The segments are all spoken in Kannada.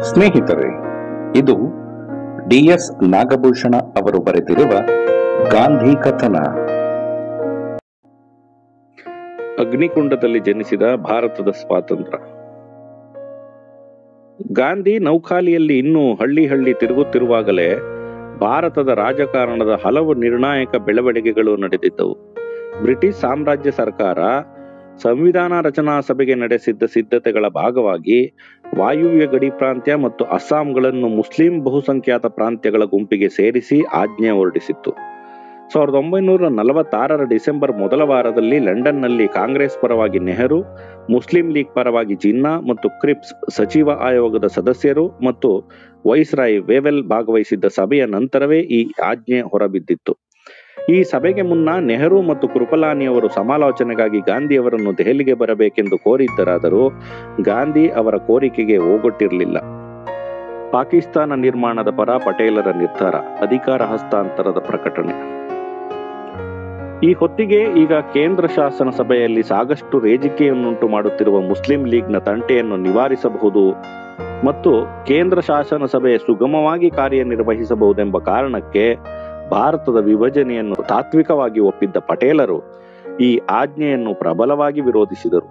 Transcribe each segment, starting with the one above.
ಸ್ನೇಹಿತರೆ, ಇದು ಡಿ.ಎಸ್. ನಾಗಭೂಷಣ ಅವರು ಬರೆದಿರುವ ಗಾಂಧಿ ಕಥನ. ಅಗ್ನಿಕುಂಡದಲ್ಲಿ ಜನಿಸಿದ ಭಾರತದ ಸ್ವಾತಂತ್ರ್ಯ. ಗಾಂಧಿ ನೌಖಾಲಿಯಲ್ಲಿ ಇನ್ನೂ ಹಳ್ಳಿ ತಿರುಗುತ್ತಿರುವಾಗಲೇ ಭಾರತದ ರಾಜಕಾರಣದ ಹಲವು ನಿರ್ಣಾಯಕ ಬೆಳವಣಿಗೆಗಳು ನಡೆದಿದ್ದವು. ಬ್ರಿಟಿಷ್ ಸಾಮ್ರಾಜ್ಯ ಸರ್ಕಾರ ಸಂವಿಧಾನ ರಚನಾ ಸಭೆಗೆ ನಡೆಸಿದ್ದ ಸಿದ್ಧತೆಗಳ ಭಾಗವಾಗಿ ವಾಯುವ್ಯ ಗಡಿ ಪ್ರಾಂತ್ಯ ಮತ್ತು ಅಸ್ಸಾಂಗಳನ್ನು ಮುಸ್ಲಿಂ ಬಹುಸಂಖ್ಯಾತ ಪ್ರಾಂತ್ಯಗಳ ಗುಂಪಿಗೆ ಸೇರಿಸಿ ಆಜ್ಞೆ ಹೊರಡಿಸಿತ್ತು. 1946ರ ಡಿಸೆಂಬರ್ ಮೊದಲ ವಾರದಲ್ಲಿ ಲಂಡನ್ನಲ್ಲಿ ಕಾಂಗ್ರೆಸ್ ಪರವಾಗಿ ನೆಹರು, ಮುಸ್ಲಿಂ ಲೀಗ್ ಪರವಾಗಿ ಜಿನ್ನಾ ಮತ್ತು ಕ್ರಿಪ್ಸ್ ಸಚಿವ ಆಯೋಗದ ಸದಸ್ಯರು ಮತ್ತು ವೈಸ್ರಾಯ್ ವೇವೆಲ್ ಭಾಗವಹಿಸಿದ್ದ ಸಭೆಯ ನಂತರವೇ ಈ ಆಜ್ಞೆ ಹೊರಬಿದ್ದಿತ್ತು. ಈ ಸಭೆಗೆ ಮುನ್ನ ನೆಹರು ಮತ್ತು ಕೃಪಲಾನಿಯವರು ಸಮಾಲೋಚನೆಗಾಗಿ ಗಾಂಧಿಯವರನ್ನು ದೆಹಲಿಗೆ ಬರಬೇಕೆಂದು ಕೋರಿದ್ದರಾದರೂ ಗಾಂಧಿ ಅವರ ಕೋರಿಕೆಗೆ ಓಗೊಟ್ಟಿರಲಿಲ್ಲ. ಪಾಕಿಸ್ತಾನ ನಿರ್ಮಾಣದ ಪರ ಪಟೇಲರ ನಿರ್ಧಾರ, ಅಧಿಕಾರ ಹಸ್ತಾಂತರದ ಪ್ರಕಟಣೆ. ಈ ಹೊತ್ತಿಗೆ ಈಗ ಕೇಂದ್ರ ಶಾಸನ ಸಭೆಯಲ್ಲಿ ಸಾಕಷ್ಟು ರೇಜಿಕೆಯನ್ನುಂಟು ಮಾಡುತ್ತಿರುವ ಮುಸ್ಲಿಂ ಲೀಗ್ನ ತಂಟೆಯನ್ನು ನಿವಾರಿಸಬಹುದು ಮತ್ತು ಕೇಂದ್ರ ಶಾಸನ ಸಭೆ ಸುಗಮವಾಗಿ ಕಾರ್ಯನಿರ್ವಹಿಸಬಹುದೆಂಬ ಕಾರಣಕ್ಕೆ ಭಾರತದ ವಿಭಜನೆಯನ್ನು ತಾತ್ವಿಕವಾಗಿ ಒಪ್ಪಿದ್ದ ಪಟೇಲರು ಈ ಆಜ್ಞೆಯನ್ನು ಪ್ರಬಲವಾಗಿ ವಿರೋಧಿಸಿದರು.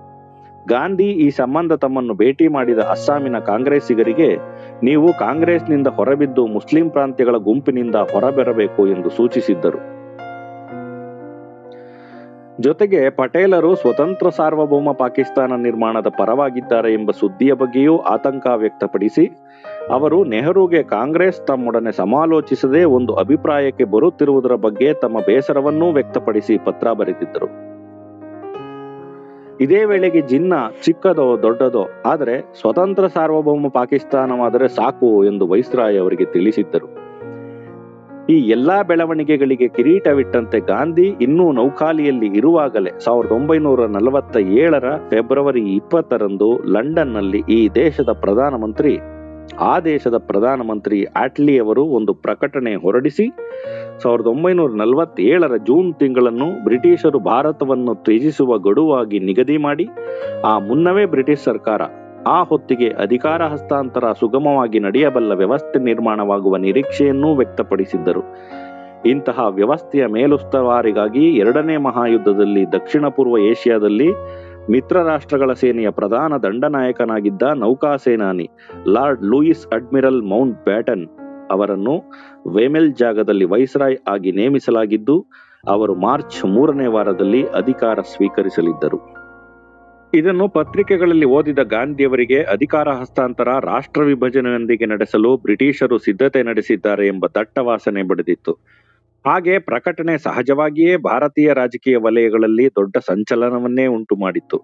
ಗಾಂಧಿ ಈ ಸಂಬಂಧ ತಮ್ಮನ್ನು ಭೇಟಿ ಮಾಡಿದ ಅಸ್ಸಾಮಿನ ಕಾಂಗ್ರೆಸ್ಸಿಗರಿಗೆ ನೀವು ಕಾಂಗ್ರೆಸ್ನಿಂದ ಹೊರಬಿದ್ದು ಮುಸ್ಲಿಂ ಪ್ರಾಂತ್ಯಗಳ ಗುಂಪಿನಿಂದ ಹೊರಬರಬೇಕು ಎಂದು ಸೂಚಿಸಿದ್ದರು. ಜೊತೆಗೆ ಪಟೇಲರು ಸ್ವತಂತ್ರ ಸಾರ್ವಭೌಮ ಪಾಕಿಸ್ತಾನ ನಿರ್ಮಾಣದ ಪರವಾಗಿದ್ದಾರೆ ಎಂಬ ಸುದ್ದಿಯ ಬಗ್ಗೆಯೂ ಆತಂಕ ವ್ಯಕ್ತಪಡಿಸಿ ಅವರು ನೆಹರುಗೆ ಕಾಂಗ್ರೆಸ್ ತಮ್ಮೊಡನೆ ಸಮಾಲೋಚಿಸದೆ ಒಂದು ಅಭಿಪ್ರಾಯಕ್ಕೆ ಬರುತ್ತಿರುವುದರ ಬಗ್ಗೆ ತಮ್ಮ ಬೇಸರವನ್ನೂ ವ್ಯಕ್ತಪಡಿಸಿ ಪತ್ರ ಬರೆದಿದ್ದರು. ಇದೇ ವೇಳೆಗೆ ಜಿನ್ನಾ ಚಿಕ್ಕದೋ ದೊಡ್ಡದೋ ಆದರೆ ಸ್ವತಂತ್ರ ಸಾರ್ವಭೌಮ ಪಾಕಿಸ್ತಾನವಾದರೆ ಸಾಕು ಎಂದು ವೈಸ್ರಾಯ್ ಅವರಿಗೆ ತಿಳಿಸಿದ್ದರು. ಈ ಎಲ್ಲಾ ಬೆಳವಣಿಗೆಗಳಿಗೆ ಕಿರೀಟವಿಟ್ಟಂತೆ ಗಾಂಧಿ ಇನ್ನೂ ನೌಖಾಲಿಯಲ್ಲಿ ಇರುವಾಗಲೇ 1947ರ ಫೆಬ್ರವರಿ 20ರಂದು ಲಂಡನ್ನಲ್ಲಿ ಆ ದೇಶದ ಪ್ರಧಾನಮಂತ್ರಿ ಆಟ್ಲಿ ಅವರು ಒಂದು ಪ್ರಕಟಣೆ ಹೊರಡಿಸಿ 1947ರ ಜೂನ್ ತಿಂಗಳನ್ನು ಬ್ರಿಟಿಷರು ಭಾರತವನ್ನು ತ್ಯಜಿಸುವ ಗಡುವಾಗಿ ನಿಗದಿ ಮಾಡಿ ಆ ಮುನ್ನವೇ ಬ್ರಿಟಿಷ್ ಸರ್ಕಾರ ಆ ಹೊತ್ತಿಗೆ ಅಧಿಕಾರ ಹಸ್ತಾಂತರ ಸುಗಮವಾಗಿ ನಡೆಯಬಲ್ಲ ವ್ಯವಸ್ಥೆ ನಿರ್ಮಾಣವಾಗುವ ನಿರೀಕ್ಷೆಯನ್ನೂ ವ್ಯಕ್ತಪಡಿಸಿದ್ದರು. ಇಂತಹ ವ್ಯವಸ್ಥೆಯ ಮೇಲುಸ್ತುವಾರಿಗಾಗಿ ಎರಡನೇ ಮಹಾಯುದ್ಧದಲ್ಲಿ ದಕ್ಷಿಣ ಪೂರ್ವ ಏಷ್ಯಾದಲ್ಲಿ ಮಿತ್ರ ರಾಷ್ಟ್ರಗಳ ಸೇನೆಯ ಪ್ರಧಾನ ದಂಡನಾಯಕನಾಗಿದ್ದ ನೌಕಾ ಸೇನಾನಿ Lord Louis Admiral Mountbatten ಅವರನ್ನು ವೇಮೆಲ್ ಜಾಗದಲ್ಲಿ ವೈಸ್ರಾಯ್ ಆಗಿ ನೇಮಿಸಲಾಗಿದ್ದು ಅವರು ಮಾರ್ಚ್ 3ನೇ ವಾರದಲ್ಲಿ ಅಧಿಕಾರ ಸ್ವೀಕರಿಸಲಿದ್ದರು. ಇದನ್ನು ಪತ್ರಿಕೆಗಳಲ್ಲಿ ಓದಿದ ಗಾಂಧಿಯವರಿಗೆ ಅಧಿಕಾರ ಹಸ್ತಾಂತರ ರಾಷ್ಟ್ರ ವಿಭಜನೆಯೊಂದಿಗೆ ನಡೆಸಲು ಬ್ರಿಟಿಷರು ಸಿದ್ಧತೆ ನಡೆಸಿದ್ದಾರೆ ಎಂಬ ದಟ್ಟ ವಾಸನೆ ಬಡಿದಿತ್ತು. ಹಾಗೆ ಪ್ರಕಟಣೆ ಸಹಜವಾಗಿಯೇ ಭಾರತೀಯ ರಾಜಕೀಯ ವಲಯಗಳಲ್ಲಿ ದೊಡ್ಡ ಸಂಚಲನವನ್ನೇ ಉಂಟು ಮಾಡಿತ್ತು.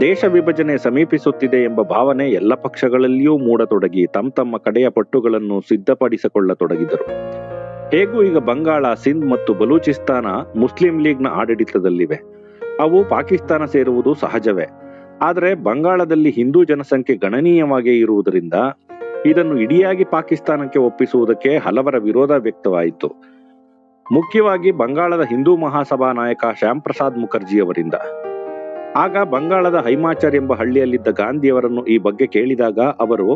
ದೇಶ ವಿಭಜನೆ ಸಮೀಪಿಸುತ್ತಿದೆ ಎಂಬ ಭಾವನೆ ಎಲ್ಲ ಪಕ್ಷಗಳಲ್ಲಿಯೂ ಮೂಡತೊಡಗಿ ತಮ್ಮ ಕಡೆಯ ಪಟ್ಟುಗಳನ್ನು ಸಿದ್ಧಪಡಿಸಿಕೊಳ್ಳತೊಡಗಿದರು. ಹೇಗೂ ಈಗ ಬಂಗಾಳ, ಸಿಂಧ್ ಮತ್ತು ಬಲೂಚಿಸ್ತಾನ ಮುಸ್ಲಿಂ ಲೀಗ್ನ ಆಡಳಿತದಲ್ಲಿವೆ. ಅವು ಪಾಕಿಸ್ತಾನ ಸೇರುವುದು ಸಹಜವೇ. ಆದರೆ ಬಂಗಾಳದಲ್ಲಿ ಹಿಂದೂ ಜನಸಂಖ್ಯೆ ಗಣನೀಯವಾಗಿ ಇರುವುದರಿಂದ ಇದನ್ನು ಇಡಿಯಾಗಿ ಪಾಕಿಸ್ತಾನಕ್ಕೆ ಒಪ್ಪಿಸುವುದಕ್ಕೆ ಹಲವರ ವಿರೋಧ ವ್ಯಕ್ತವಾಯಿತು. ಮುಖ್ಯವಾಗಿ ಬಂಗಾಳದ ಹಿಂದೂ ಮಹಾಸಭಾ ನಾಯಕ ಶ್ಯಾಮ್ ಪ್ರಸಾದ್ ಮುಖರ್ಜಿಯವರಿಂದ. ಆಗ ಬಂಗಾಳದ ಹೈಮಾಚರ್ ಎಂಬ ಹಳ್ಳಿಯಲ್ಲಿದ್ದ ಗಾಂಧಿಯವರನ್ನು ಈ ಬಗ್ಗೆ ಕೇಳಿದಾಗ ಅವರು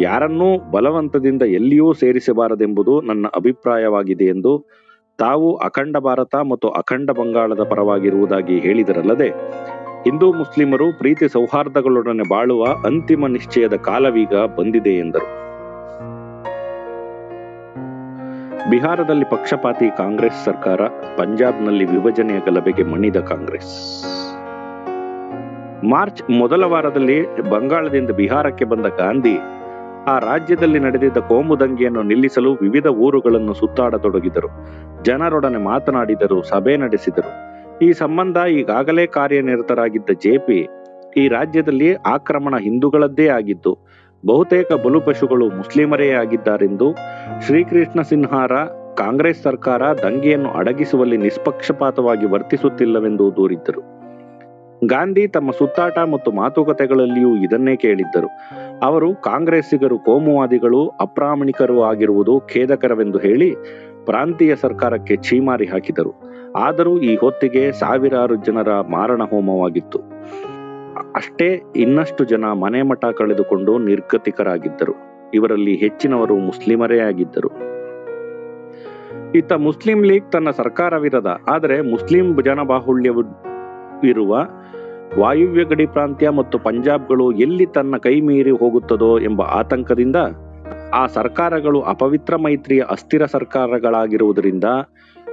ಯಾರನ್ನೂ ಬಲವಂತದಿಂದ ಎಲ್ಲಿಯೂ ಸೇರಿಸಬಾರದೆಂಬುದು ನನ್ನ ಅಭಿಪ್ರಾಯವಾಗಿದೆ ಎಂದು ತಾವು ಅಖಂಡ ಭಾರತ ಮತ್ತು ಅಖಂಡ ಬಂಗಾಳದ ಪರವಾಗಿರುವುದಾಗಿ ಹೇಳಿದರಲ್ಲದೆ ಹಿಂದೂ ಮುಸ್ಲಿಮರು ಪ್ರೀತಿ ಸೌಹಾರ್ದಗಳೊಡನೆ ಬಾಳುವ ಅಂತಿಮ ನಿಶ್ಚಯದ ಕಾಲವೀಗ ಬಂದಿದೆ ಎಂದರು. ಬಿಹಾರದಲ್ಲಿ ಪಕ್ಷಪಾತಿ ಕಾಂಗ್ರೆಸ್ ಸರ್ಕಾರ, ಪಂಜಾಬ್ನಲ್ಲಿ ವಿಭಜನೆಯ ಗಲಭೆಗೆ ಮಣಿದ ಕಾಂಗ್ರೆಸ್. ಮಾರ್ಚ್ ಮೊದಲ ವಾರದಲ್ಲಿ ಬಂಗಾಳದಿಂದ ಬಿಹಾರಕ್ಕೆ ಬಂದ ಗಾಂಧಿ ಆ ರಾಜ್ಯದಲ್ಲಿ ನಡೆದಿದ್ದ ಕೋಮು ದಂಗೆಯನ್ನು ನಿಲ್ಲಿಸಲು ವಿವಿಧ ಊರುಗಳನ್ನು ಸುತ್ತಾಡತೊಡಗಿದರು. ಜನರೊಡನೆ ಮಾತನಾಡಿದರು, ಸಭೆ ನಡೆಸಿದರು. ಈ ಸಂಬಂಧ ಈಗಾಗಲೇ ಕಾರ್ಯನಿರತರಾಗಿದ್ದ ಜೆಪಿ ಈ ರಾಜ್ಯದಲ್ಲಿ ಆಕ್ರಮಣ ಹಿಂದೂಗಳದ್ದೇ ಆಗಿದ್ದು ಬಹುತೇಕ ಬಲುಪಶುಗಳು ಮುಸ್ಲಿಮರೇ ಆಗಿದ್ದಾರೆಂದು, ಶ್ರೀಕೃಷ್ಣ ಸಿನ್ಹಾರ ಕಾಂಗ್ರೆಸ್ ಸರ್ಕಾರ ದಂಗೆಯನ್ನು ಅಡಗಿಸುವಲ್ಲಿ ನಿಷ್ಪಕ್ಷಪಾತವಾಗಿ ವರ್ತಿಸುತ್ತಿಲ್ಲವೆಂದು ದೂರಿದ್ದರು. ಗಾಂಧಿ ತಮ್ಮ ಸುತ್ತಾಟ ಮತ್ತು ಮಾತುಕತೆಗಳಲ್ಲಿಯೂ ಇದನ್ನೇ ಕೇಳಿದ್ದರು. ಅವರು ಕಾಂಗ್ರೆಸ್ಸಿಗರು ಕೋಮುವಾದಿಗಳು, ಅಪ್ರಾಮಾಣಿಕರು ಆಗಿರುವುದು ಖೇದಕರವೆಂದು ಹೇಳಿ ಪ್ರಾಂತೀಯ ಸರ್ಕಾರಕ್ಕೆ ಛೀಮಾರಿ ಹಾಕಿದರು. ಆದರೂ ಈ ಹೊತ್ತಿಗೆ ಸಾವಿರಾರು ಜನರ ಮಾರಣ ಹೋಮವಾಗಿತ್ತು. ಅಷ್ಟೇ ಇನ್ನಷ್ಟು ಜನ ಮನೆ ಮಠ ಕಳೆದುಕೊಂಡು ನಿರ್ಗತಿಕರಾಗಿದ್ದರು. ಇವರಲ್ಲಿ ಹೆಚ್ಚಿನವರು ಮುಸ್ಲಿಮರೇ ಆಗಿದ್ದರು. ಇತ್ತ ಮುಸ್ಲಿಂ ಲೀಗ್ ತನ್ನ ಸರ್ಕಾರವಿರದ ಆದರೆ ಮುಸ್ಲಿಂ ಜನಬಾಹುಳ್ಯವಿರುವ ವಾಯುವ್ಯ ಗಡಿ ಪ್ರಾಂತ್ಯ ಮತ್ತು ಪಂಜಾಬ್ಗಳು ಎಲ್ಲಿ ತನ್ನ ಕೈ ಮೀರಿ ಹೋಗುತ್ತದೋ ಎಂಬ ಆತಂಕದಿಂದ ಆ ಸರ್ಕಾರಗಳು ಅಪವಿತ್ರ ಮೈತ್ರಿಯ ಅಸ್ಥಿರ ಸರ್ಕಾರಗಳಾಗಿರುವುದರಿಂದ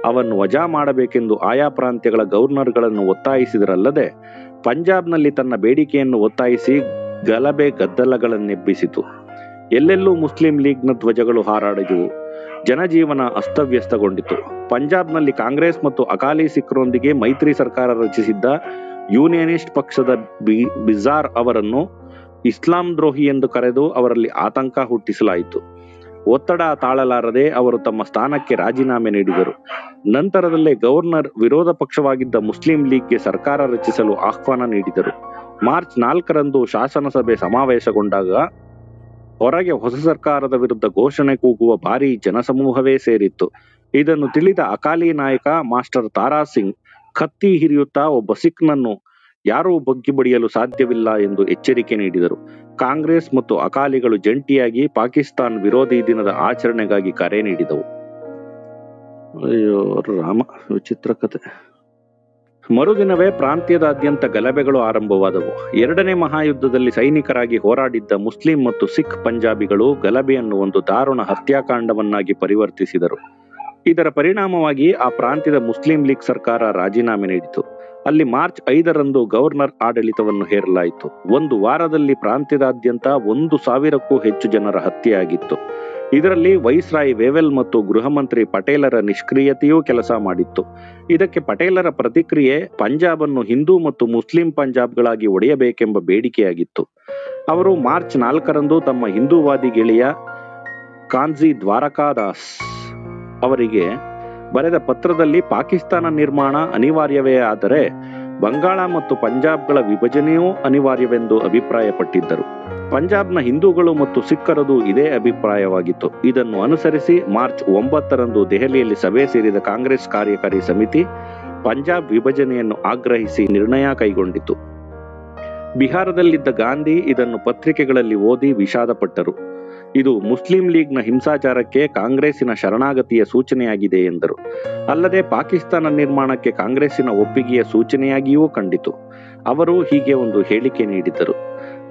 ಅವನ್ನು ವಜಾ ಮಾಡಬೇಕೆಂದು ಆಯಾ ಪ್ರಾಂತ್ಯಗಳ ಗವರ್ನರ್ಗಳನ್ನು ಒತ್ತಾಯಿಸಿದರಲ್ಲದೆ ಪಂಜಾಬ್ನಲ್ಲಿ ತನ್ನ ಬೇಡಿಕೆಯನ್ನು ಒತ್ತಾಯಿಸಿ ಗಲಭೆ ಗದ್ದಲಗಳನ್ನೆಬ್ಬಿಸಿತು. ಎಲ್ಲೆಲ್ಲೂ ಮುಸ್ಲಿಂ ಲೀಗ್ನ ಧ್ವಜಗಳು ಹಾರಾಡಿದವು. ಜನಜೀವನ ಅಸ್ತವ್ಯಸ್ತಗೊಂಡಿತು. ಪಂಜಾಬ್ನಲ್ಲಿ ಕಾಂಗ್ರೆಸ್ ಮತ್ತು ಅಕಾಲಿ ಸಿಖ್ರೊಂದಿಗೆ ಮೈತ್ರಿ ಸರ್ಕಾರ ರಚಿಸಿದ್ದ ಯೂನಿಯನಿಸ್ಟ್ ಪಕ್ಷದ ಬಿಜಾರ್ ಅವರನ್ನು ಇಸ್ಲಾಂ ದ್ರೋಹಿ ಎಂದು ಕರೆದು ಅವರಲ್ಲಿ ಆತಂಕ ಹುಟ್ಟಿಸಲಾಯಿತು. ಒತ್ತಡ ತಾಳಲಾರದೆ ಅವರು ತಮ್ಮ ಸ್ಥಾನಕ್ಕೆ ರಾಜೀನಾಮೆ ನೀಡಿದರು. ನಂತರದಲ್ಲೇ ಗವರ್ನರ್ ವಿರೋಧ ಪಕ್ಷವಾಗಿದ್ದ ಮುಸ್ಲಿಂ ಲೀಗ್ಗೆ ಸರ್ಕಾರ ರಚಿಸಲು ಆಹ್ವಾನ ನೀಡಿದರು. ಮಾರ್ಚ್ 4ರಂದು ಶಾಸನಸಭೆ ಸಮಾವೇಶಗೊಂಡಾಗ ಹೊರಗೆ ಹೊಸ ಸರ್ಕಾರದ ವಿರುದ್ಧ ಘೋಷಣೆ ಕೂಗುವ ಭಾರೀ ಜನಸಮೂಹವೇ ಸೇರಿತ್ತು. ಇದನ್ನು ತಿಳಿದ ಅಕಾಲಿ ನಾಯಕ ಮಾಸ್ಟರ್ ತಾರಾ ಸಿಂಗ್ ಕತ್ತಿ ಹಿರಿಯುತ್ತಾ ಒಬ್ಬ ಸಿಖ್ನನ್ನು ಯಾರೂ ಬಗ್ಗಿ ಬಡಿಯಲು ಸಾಧ್ಯವಿಲ್ಲ ಎಂದು ಎಚ್ಚರಿಕೆ ನೀಡಿದರು. ಕಾಂಗ್ರೆಸ್ ಮತ್ತು ಅಕಾಲಿಗಳು ಜಂಟಿಯಾಗಿ ಪಾಕಿಸ್ತಾನ್ ವಿರೋಧಿ ದಿನದ ಆಚರಣೆಗಾಗಿ ಕರೆ ನೀಡಿದವು. ಅಯ್ಯೋ ರಾಮ, ವಿಚಿತ್ರ ಕತೆ. ಮರುದಿನವೇ ಪ್ರಾಂತ್ಯದಾದ್ಯಂತ ಗಲಭೆಗಳು ಆರಂಭವಾದವು. ಎರಡನೇ ಮಹಾಯುದ್ಧದಲ್ಲಿ ಸೈನಿಕರಾಗಿ ಹೋರಾಡಿದ್ದ ಮುಸ್ಲಿಂ ಮತ್ತು ಸಿಖ್ ಪಂಜಾಬಿಗಳು ಗಲಭೆಯನ್ನು ಒಂದು ದಾರುಣ ಹತ್ಯಾಕಾಂಡವನ್ನಾಗಿ ಪರಿವರ್ತಿಸಿದರು. ಇದರ ಪರಿಣಾಮವಾಗಿ ಆ ಪ್ರಾಂತ್ಯದ ಮುಸ್ಲಿಂ ಲೀಗ್ ಸರ್ಕಾರ ರಾಜೀನಾಮೆ ನೀಡಿತು. ಅಲ್ಲಿ ಮಾರ್ಚ್ 5ರಂದು ಗವರ್ನರ್ ಆಡಳಿತವನ್ನು ಹೇರಲಾಯಿತು. ಒಂದು ವಾರದಲ್ಲಿ ಪ್ರಾಂತ್ಯದಾದ್ಯಂತ 1,000ಕ್ಕೂ ಹೆಚ್ಚು ಜನರ ಹತ್ಯೆಯಾಗಿತ್ತು. ಇದರಲ್ಲಿ ವೈಸ್ರಾಯ್ ವೇವೆಲ್ ಮತ್ತು ಗೃಹ ಮಂತ್ರಿ ಪಟೇಲರ ನಿಷ್ಕ್ರಿಯತೆಯೂ ಕೆಲಸ ಮಾಡಿತ್ತು. ಇದಕ್ಕೆ ಪಟೇಲರ ಪ್ರತಿಕ್ರಿಯೆ ಪಂಜಾಬನ್ನು ಹಿಂದೂ ಮತ್ತು ಮುಸ್ಲಿಂ ಪಂಜಾಬ್ಗಳಾಗಿ ಒಡೆಯಬೇಕೆಂಬ ಬೇಡಿಕೆಯಾಗಿತ್ತು. ಅವರು ಮಾರ್ಚ್ 4ರಂದು ತಮ್ಮ ಹಿಂದೂವಾದಿ ಗೆಳೆಯ ಕಾಂಜಿ ದ್ವಾರಕಾದಾಸ್ ಅವರಿಗೆ ಬರೆದ ಪತ್ರದಲ್ಲಿ ಪಾಕಿಸ್ತಾನ ನಿರ್ಮಾಣ ಅನಿವಾರ್ಯವೇ ಆದರೆ ಬಂಗಾಳ ಮತ್ತು ಪಂಜಾಬ್ಗಳ ವಿಭಜನೆಯೂ ಅನಿವಾರ್ಯವೆಂದು ಅಭಿಪ್ರಾಯಪಟ್ಟಿದ್ದರು. ಪಂಜಾಬ್ನ ಹಿಂದೂಗಳು ಮತ್ತು ಸಿಖ್ಖರದು ಇದೇ ಅಭಿಪ್ರಾಯವಾಗಿತ್ತು. ಇದನ್ನು ಅನುಸರಿಸಿ ಮಾರ್ಚ್ 9ರಂದು ದೆಹಲಿಯಲ್ಲಿ ಸಭೆ ಸೇರಿದ ಕಾಂಗ್ರೆಸ್ ಕಾರ್ಯಕಾರಿ ಸಮಿತಿ ಪಂಜಾಬ್ ವಿಭಜನೆಯನ್ನು ಆಗ್ರಹಿಸಿ ನಿರ್ಣಯ ಕೈಗೊಂಡಿತು. ಬಿಹಾರದಲ್ಲಿದ್ದ ಗಾಂಧಿ ಇದನ್ನು ಪತ್ರಿಕೆಗಳಲ್ಲಿ ಓದಿ ವಿಷಾದಪಟ್ಟರು. ಇದು ಮುಸ್ಲಿಂ ಲೀಗ್ನ ಹಿಂಸಾಚಾರಕ್ಕೆ ಕಾಂಗ್ರೆಸ್ಸಿನ ಶರಣಾಗತಿಯ ಸೂಚನೆಯಾಗಿದೆ ಎಂದರು. ಅಲ್ಲದೆ ಪಾಕಿಸ್ತಾನ ನಿರ್ಮಾಣಕ್ಕೆ ಕಾಂಗ್ರೆಸ್ಸಿನ ಒಪ್ಪಿಗೆಯ ಸೂಚನೆಯಾಗಿಯೂ ಕಂಡಿತು. ಅವರು ಹೀಗೆ ಒಂದು ಹೇಳಿಕೆ ನೀಡಿದರು.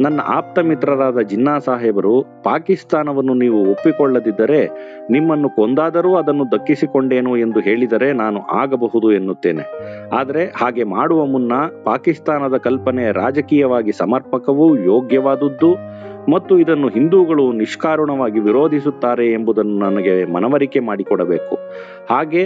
ನನ್ನ ಆಪ್ತ ಮಿತ್ರರಾದ ಜಿನ್ನಾ ಸಾಹೇಬರು, ಪಾಕಿಸ್ತಾನವನ್ನು ನೀವು ಒಪ್ಪಿಕೊಳ್ಳದಿದ್ದರೆ ನಿಮ್ಮನ್ನು ಕೊಂದಾದರೂ ಅದನ್ನು ದಕ್ಕಿಸಿಕೊಂಡೇನು ಎಂದು ಹೇಳಿದರೆ ನಾನು ಆಗಬಹುದು ಎನ್ನುತ್ತೇನೆ. ಆದರೆ ಹಾಗೆ ಮಾಡುವ ಮುನ್ನ ಪಾಕಿಸ್ತಾನದ ಕಲ್ಪನೆ ರಾಜಕೀಯವಾಗಿ ಸಮರ್ಪಕವೂ ಯೋಗ್ಯವಾದುದ್ದು ಮತ್ತು ಇದನ್ನು ಹಿಂದೂಗಳು ನಿಷ್ಕಾರಣವಾಗಿ ವಿರೋಧಿಸುತ್ತಾರೆ ಎಂಬುದನ್ನು ನನಗೆ ಮನವರಿಕೆ ಮಾಡಿಕೊಡಬೇಕು. ಹಾಗೆ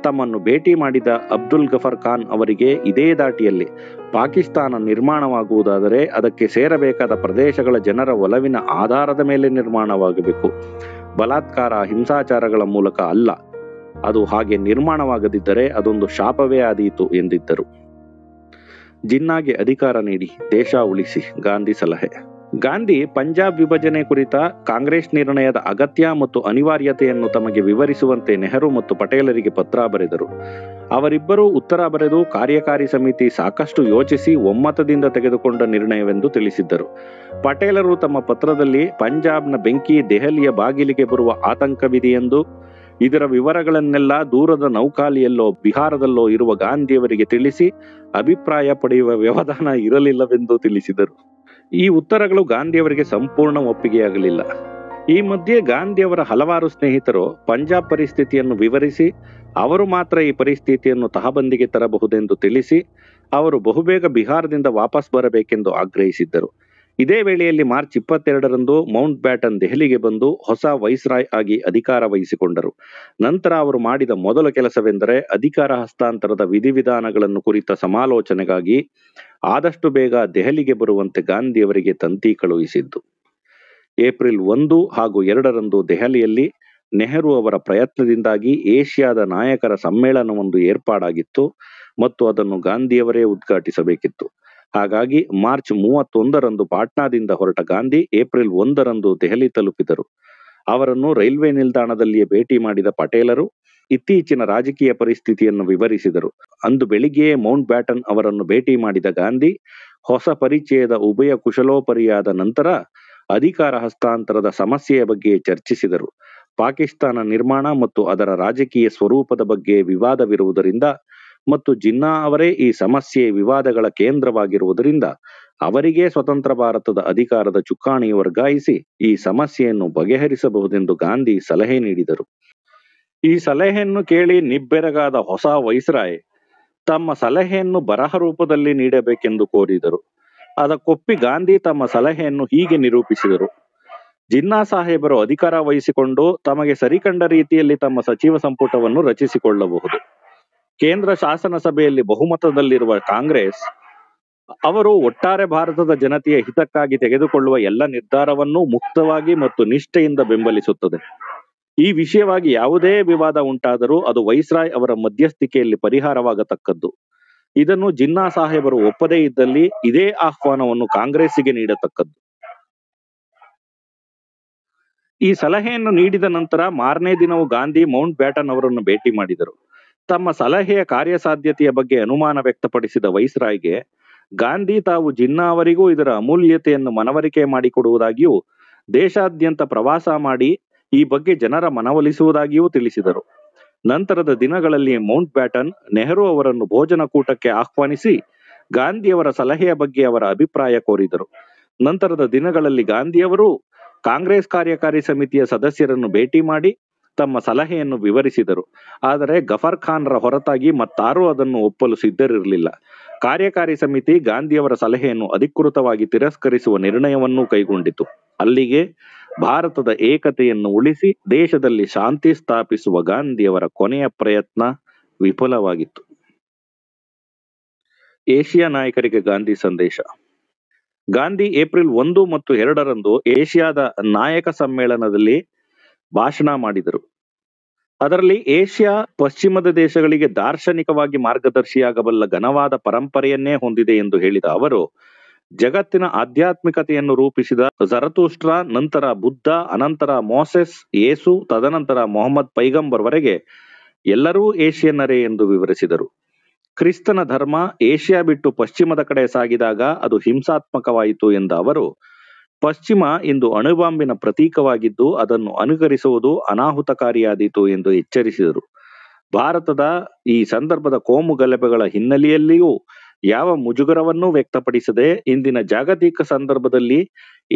ತಮ್ಮನ್ನು ಭೇಟಿ ಮಾಡಿದ ಅಬ್ದುಲ್ ಗಫರ್ ಖಾನ್ ಅವರಿಗೆ ಇದೇ ದಾಟಿಯಲ್ಲಿ ಪಾಕಿಸ್ತಾನ ನಿರ್ಮಾಣವಾಗುವುದಾದರೆ ಅದಕ್ಕೆ ಸೇರಬೇಕಾದ ಪ್ರದೇಶಗಳ ಜನರ ಒಲವಿನ ಆಧಾರದ ಮೇಲೆ ನಿರ್ಮಾಣವಾಗಬೇಕು, ಬಲಾತ್ಕಾರ ಹಿಂಸಾಚಾರಗಳ ಮೂಲಕ ಅಲ್ಲ. ಅದು ಹಾಗೆ ನಿರ್ಮಾಣವಾಗದಿದ್ದರೆ ಅದೊಂದು ಶಾಪವೇ ಆದೀತು ಎಂದಿದ್ದರು. ಜಿನ್ನಾಗೆ ಅಧಿಕಾರ ನೀಡಿ ದೇಶ ಉಳಿಸಿ ಗಾಂಧಿ ಸಲಹೆ. ಗಾಂಧಿ ಪಂಜಾಬ್ ವಿಭಜನೆ ಕುರಿತ ಕಾಂಗ್ರೆಸ್ ನಿರ್ಣಯದ ಅಗತ್ಯ ಮತ್ತು ಅನಿವಾರ್ಯತೆಯನ್ನು ತಮಗೆ ವಿವರಿಸುವಂತೆ ನೆಹರು ಮತ್ತು ಪಟೇಲರಿಗೆ ಪತ್ರ ಬರೆದರು. ಅವರಿಬ್ಬರೂ ಉತ್ತರ ಬರೆದು ಕಾರ್ಯಕಾರಿ ಸಮಿತಿ ಸಾಕಷ್ಟು ಯೋಚಿಸಿ ಒಮ್ಮತದಿಂದ ತೆಗೆದುಕೊಂಡ ನಿರ್ಣಯವೆಂದು ತಿಳಿಸಿದ್ದರು. ಪಟೇಲರು ತಮ್ಮ ಪತ್ರದಲ್ಲಿ ಪಂಜಾಬ್ನ ಬೆಂಕಿ ದೆಹಲಿಯ ಬಾಗಿಲಿಗೆ ಬರುವ ಆತಂಕವಿದೆಯೆಂದು, ಇದರ ವಿವರಗಳನ್ನೆಲ್ಲ ದೂರದ ನೌಕಾಲಿಯಲ್ಲೋ ಬಿಹಾರದಲ್ಲೋ ಇರುವ ಗಾಂಧಿಯವರಿಗೆ ತಿಳಿಸಿ ಅಭಿಪ್ರಾಯ ಪಡೆಯುವ ವ್ಯವಧಾನ ಇರಲಿಲ್ಲವೆಂದು ತಿಳಿಸಿದರು. ಈ ಉತ್ತರಗಳು ಗಾಂಧಿಯವರಿಗೆ ಸಂಪೂರ್ಣ ಒಪ್ಪಿಗೆಯಾಗಲಿಲ್ಲ. ಈ ಮಧ್ಯೆ ಗಾಂಧಿಯವರ ಹಲವಾರು ಸ್ನೇಹಿತರು ಪಂಜಾಬ್ ಪರಿಸ್ಥಿತಿಯನ್ನು ವಿವರಿಸಿ ಅವರು ಮಾತ್ರ ಈ ಪರಿಸ್ಥಿತಿಯನ್ನು ತಹಬಂದಿಗೆ ತರಬಹುದೆಂದು ತಿಳಿಸಿ ಅವರು ಬಹುಬೇಗ ಬಿಹಾರದಿಂದ ವಾಪಸ್ ಬರಬೇಕೆಂದು ಆಗ್ರಹಿಸಿದ್ದರು. ಇದೇ ವೇಳೆಯಲ್ಲಿ ಮಾರ್ಚ್ 22ರಂದು ಮೌಂಟ್ ಬ್ಯಾಟನ್ ದೆಹಲಿಗೆ ಬಂದು ಹೊಸ ವೈಸ್ರಾಯ್ ಆಗಿ ಅಧಿಕಾರ ವಹಿಸಿಕೊಂಡರು. ನಂತರ ಅವರು ಮಾಡಿದ ಮೊದಲ ಕೆಲಸವೆಂದರೆ ಅಧಿಕಾರ ಹಸ್ತಾಂತರದ ವಿಧಿವಿಧಾನಗಳನ್ನು ಕುರಿತ ಸಮಾಲೋಚನೆಗಾಗಿ ಆದಷ್ಟು ಬೇಗ ದೆಹಲಿಗೆ ಬರುವಂತೆ ಗಾಂಧಿಯವರಿಗೆ ತಂತಿ ಕಳುಹಿಸಿದ್ದು. ಏಪ್ರಿಲ್ 1 ಹಾಗೂ 2ರಂದು ದೆಹಲಿಯಲ್ಲಿ ನೆಹರು ಅವರ ಪ್ರಯತ್ನದಿಂದಾಗಿ ಏಷ್ಯಾದ ನಾಯಕರ ಸಮ್ಮೇಳನವೊಂದು ಏರ್ಪಾಡಾಗಿತ್ತು ಮತ್ತು ಅದನ್ನು ಗಾಂಧಿಯವರೇ ಉದ್ಘಾಟಿಸಬೇಕಿತ್ತು. ಹಾಗಾಗಿ ಮಾರ್ಚ್ 31ರಂದು ಪಾಟ್ನಾದಿಂದ ಹೊರಟ ಗಾಂಧಿ ಏಪ್ರಿಲ್ 1ರಂದು ದೆಹಲಿ ತಲುಪಿದರು. ಅವರನ್ನು ರೈಲ್ವೆ ನಿಲ್ದಾಣದಲ್ಲಿಯೇ ಭೇಟಿ ಮಾಡಿದ ಪಟೇಲರು ಇತ್ತೀಚಿನ ರಾಜಕೀಯ ಪರಿಸ್ಥಿತಿಯನ್ನು ವಿವರಿಸಿದರು. ಅಂದು ಬೆಳಿಗ್ಗೆಯೇ ಮೌಂಟ್ ಬ್ಯಾಟನ್ ಅವರನ್ನು ಭೇಟಿ ಮಾಡಿದ ಗಾಂಧಿ ಹೊಸ ಪರಿಚಯದ ಉಭಯ ಕುಶಲೋಪರಿಯಾದ ನಂತರ ಅಧಿಕಾರ ಹಸ್ತಾಂತರದ ಸಮಸ್ಯೆಯ ಬಗ್ಗೆ ಚರ್ಚಿಸಿದರು. ಪಾಕಿಸ್ತಾನ ನಿರ್ಮಾಣ ಮತ್ತು ಅದರ ರಾಜಕೀಯ ಸ್ವರೂಪದ ಬಗ್ಗೆ ವಿವಾದವಿರುವುದರಿಂದ ಮತ್ತು ಜಿನ್ನಾ ಅವರೇ ಈ ಸಮಸ್ಯೆ ವಿವಾದಗಳ ಕೇಂದ್ರವಾಗಿರುವುದರಿಂದ ಅವರಿಗೆ ಸ್ವತಂತ್ರ ಭಾರತದ ಅಧಿಕಾರದ ಚುಕ್ಕಾಣಿ ವರ್ಗಾಯಿಸಿ ಈ ಸಮಸ್ಯೆಯನ್ನು ಬಗೆಹರಿಸಬಹುದೆಂದು ಗಾಂಧಿ ಸಲಹೆ ನೀಡಿದರು. ಈ ಸಲಹೆಯನ್ನು ಕೇಳಿ ನಿಬ್ಬೆರಗಾದ ಹೊಸ ವೈಸ್ರಾಯ್ ತಮ್ಮ ಸಲಹೆಯನ್ನು ಬರಹ ರೂಪದಲ್ಲಿ ನೀಡಬೇಕೆಂದು ಕೋರಿದರು. ಅದಕ್ಕೊಪ್ಪಿ ಗಾಂಧಿ ತಮ್ಮ ಸಲಹೆಯನ್ನು ಹೀಗೆ ನಿರೂಪಿಸಿದರು: ಜಿನ್ನಾ ಸಾಹೇಬರು ಅಧಿಕಾರ ವಹಿಸಿಕೊಂಡು ತಮಗೆ ಸರಿಕಂಡ ರೀತಿಯಲ್ಲಿ ತಮ್ಮ ಸಚಿವ ಸಂಪುಟವನ್ನು ರಚಿಸಿಕೊಳ್ಳಬಹುದು. ಕೇಂದ್ರ ಶಾಸನ ಸಭೆಯಲ್ಲಿ ಬಹುಮತದಲ್ಲಿರುವ ಕಾಂಗ್ರೆಸ್ ಅವರು ಒಟ್ಟಾರೆ ಭಾರತದ ಜನತೆಯ ಹಿತಕ್ಕಾಗಿ ತೆಗೆದುಕೊಳ್ಳುವ ಎಲ್ಲ ನಿರ್ಧಾರವನ್ನು ಮುಕ್ತವಾಗಿ ಮತ್ತು ನಿಷ್ಠೆಯಿಂದ ಬೆಂಬಲಿಸುತ್ತದೆ. ಈ ವಿಷಯವಾಗಿ ಯಾವುದೇ ವಿವಾದ ಉಂಟಾದರೂ ಅದು ವೈಸ್ರಾಯ್ ಅವರ ಮಧ್ಯಸ್ಥಿಕೆಯಲ್ಲಿ ಪರಿಹಾರವಾಗತಕ್ಕದ್ದು. ಇದನ್ನು ಜಿನ್ನಾ ಸಾಹೇಬರು ಒಪ್ಪದೇ ಇದ್ದಲ್ಲಿ ಇದೇ ಆಹ್ವಾನವನ್ನು ಕಾಂಗ್ರೆಸ್ಸಿಗೆ ನೀಡತಕ್ಕದ್ದು. ಈ ಸಲಹೆಯನ್ನು ನೀಡಿದ ನಂತರ ಮಾರನೇ ದಿನವೂ ಗಾಂಧಿ ಮೌಂಟ್ ಬ್ಯಾಟನ್ ಅವರನ್ನು ಭೇಟಿ ಮಾಡಿದರು. ತಮ್ಮ ಸಲಹೆಯ ಕಾರ್ಯಸಾಧ್ಯತೆಯ ಬಗ್ಗೆ ಅನುಮಾನ ವ್ಯಕ್ತಪಡಿಸಿದ ವೈಸ್ರಾಯ್ಗೆ ಗಾಂಧಿ ತಾವು ಜಿನ್ನಾ ಅವರಿಗೂ ಇದರ ಅಮೂಲ್ಯತೆಯನ್ನು ಮನವರಿಕೆ ಮಾಡಿಕೊಡುವುದಾಗಿಯೂ ದೇಶಾದ್ಯಂತ ಪ್ರವಾಸ ಮಾಡಿ ಈ ಬಗ್ಗೆ ಜನರ ಮನವೊಲಿಸುವುದಾಗಿಯೂ ತಿಳಿಸಿದರು. ನಂತರದ ದಿನಗಳಲ್ಲಿ ಮೌಂಟ್ ಬ್ಯಾಟನ್ ನೆಹರು ಅವರನ್ನು ಭೋಜನ ಕೂಟಕ್ಕೆ ಆಹ್ವಾನಿಸಿ ಗಾಂಧಿಯವರ ಸಲಹೆಯ ಬಗ್ಗೆ ಅವರ ಅಭಿಪ್ರಾಯ ಕೋರಿದರು. ನಂತರದ ದಿನಗಳಲ್ಲಿ ಗಾಂಧಿಯವರು ಕಾಂಗ್ರೆಸ್ ಕಾರ್ಯಕಾರಿ ಸಮಿತಿಯ ಸದಸ್ಯರನ್ನು ಭೇಟಿ ಮಾಡಿ ತಮ್ಮ ಸಲಹೆಯನ್ನು ವಿವರಿಸಿದರು. ಆದರೆ ಗಫರ್ ಖಾನ್ರ ಹೊರತಾಗಿ ಮತ್ತಾರೂ ಅದನ್ನು ಒಪ್ಪಲು ಸಿದ್ಧರಿರಲಿಲ್ಲ. ಕಾರ್ಯಕಾರಿ ಸಮಿತಿ ಗಾಂಧಿಯವರ ಸಲಹೆಯನ್ನು ಅಧಿಕೃತವಾಗಿ ತಿರಸ್ಕರಿಸುವ ನಿರ್ಣಯವನ್ನೂ ಕೈಗೊಂಡಿತು. ಅಲ್ಲಿಗೆ ಭಾರತದ ಏಕತೆಯನ್ನು ಉಳಿಸಿ ದೇಶದಲ್ಲಿ ಶಾಂತಿ ಸ್ಥಾಪಿಸುವ ಗಾಂಧಿಯವರ ಕೊನೆಯ ಪ್ರಯತ್ನ ವಿಫಲವಾಗಿತ್ತು. ಏಷ್ಯಾ ನಾಯಕರಿಗೆ ಗಾಂಧಿ ಸಂದೇಶ. ಗಾಂಧಿ ಏಪ್ರಿಲ್ 1 ಮತ್ತು 2ರಂದು ಏಷ್ಯಾದ ನಾಯಕ ಸಮ್ಮೇಳನದಲ್ಲಿ ಭಾಷಣ ಮಾಡಿದರು. ಅದರಲ್ಲಿ ಏಷ್ಯಾ ಪಶ್ಚಿಮದ ದೇಶಗಳಿಗೆ ದಾರ್ಶನಿಕವಾಗಿ ಮಾರ್ಗದರ್ಶಿಯಾಗಬಲ್ಲ ಘನವಾದ ಪರಂಪರೆಯನ್ನೇ ಹೊಂದಿದೆ ಎಂದು ಹೇಳಿದ ಅವರು, ಜಗತ್ತಿನ ಆಧ್ಯಾತ್ಮಿಕತೆಯನ್ನು ರೂಪಿಸಿದ ಝರತುಷ್ಟ್ರ, ನಂತರ ಬುದ್ಧ, ಅನಂತರ ಮೋಸೆಸ್, ಯೇಸು, ತದನಂತರ ಮೊಹಮ್ಮದ್ ಪೈಗಂಬರ್ ವರೆಗೆ ಎಲ್ಲರೂ ಏಷ್ಯನ್ನರೇ ಎಂದು ವಿವರಿಸಿದರು. ಕ್ರಿಸ್ತನ ಧರ್ಮ ಏಷ್ಯಾ ಬಿಟ್ಟು ಪಶ್ಚಿಮದ ಕಡೆ ಸಾಗಿದಾಗ ಅದು ಹಿಂಸಾತ್ಮಕವಾಯಿತು ಎಂದ ಅವರು, ಪಶ್ಚಿಮ ಇಂದು ಅಣುಬಾಂಬಿನ ಪ್ರತೀಕವಾಗಿದ್ದು ಅದನ್ನು ಅನುಕರಿಸುವುದು ಅನಾಹುತಕಾರಿಯಾದೀತು ಎಂದು ಎಚ್ಚರಿಸಿದರು. ಭಾರತದ ಈ ಸಂದರ್ಭದ ಕೋಮು ಗಲಭೆಗಳ ಹಿನ್ನೆಲೆಯಲ್ಲಿಯೂ ಯಾವ ಮುಜುಗರವನ್ನೂ ವ್ಯಕ್ತಪಡಿಸದೆ ಇಂದಿನ ಜಾಗತಿಕ ಸಂದರ್ಭದಲ್ಲಿ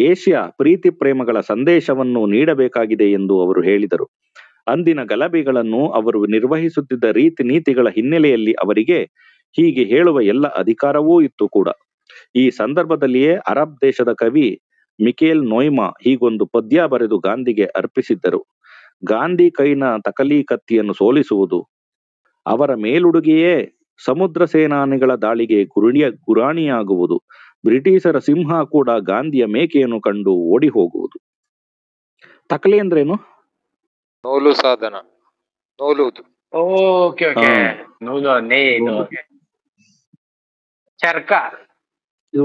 ಏಷ್ಯಾ ಪ್ರೀತಿ ಪ್ರೇಮಗಳ ಸಂದೇಶವನ್ನು ನೀಡಬೇಕಾಗಿದೆ ಎಂದು ಅವರು ಹೇಳಿದರು. ಅಂದಿನ ಗಲಭೆಗಳನ್ನು ಅವರು ನಿರ್ವಹಿಸುತ್ತಿದ್ದ ರೀತಿ ನೀತಿಗಳ ಹಿನ್ನೆಲೆಯಲ್ಲಿ ಅವರಿಗೆ ಹೀಗೆ ಹೇಳುವ ಎಲ್ಲ ಅಧಿಕಾರವೂ ಇತ್ತು ಕೂಡ. ಈ ಸಂದರ್ಭದಲ್ಲಿಯೇ ಅರಬ್ ದೇಶದ ಕವಿ ಮಿಕೇಲ್ ನೋಯ್ಮಾ ಹೀಗೊಂದು ಪದ್ಯ ಬರೆದು ಗಾಂಧಿಗೆ ಅರ್ಪಿಸಿದ್ದರು: ಗಾಂಧಿ ಕೈನ ತಕಲಿ ಕತ್ತಿಯನ್ನು ಸೋಲಿಸುವುದು, ಅವರ ಮೇಲುಡುಗೆಯೇ ಸಮುದ್ರ ಸೇನಾನಿಗಳ ದಾಳಿಗೆ ಗುರಾಣಿಯಾಗುವುದು, ಬ್ರಿಟಿಷರ ಸಿಂಹ ಕೂಡ ಗಾಂಧಿಯ ಮೇಕೆಯನ್ನು ಕಂಡು ಓಡಿ ಹೋಗುವುದು. ತಕಲಿ ಅಂದ್ರೇನು? ನೂಲು ಸಾಧನ, ನೂಲುವುದು. ಓಕೆ ಓಕೆ, ನೂಲು ನೇಯ್ದು ಚರ್ಕ. ಇದು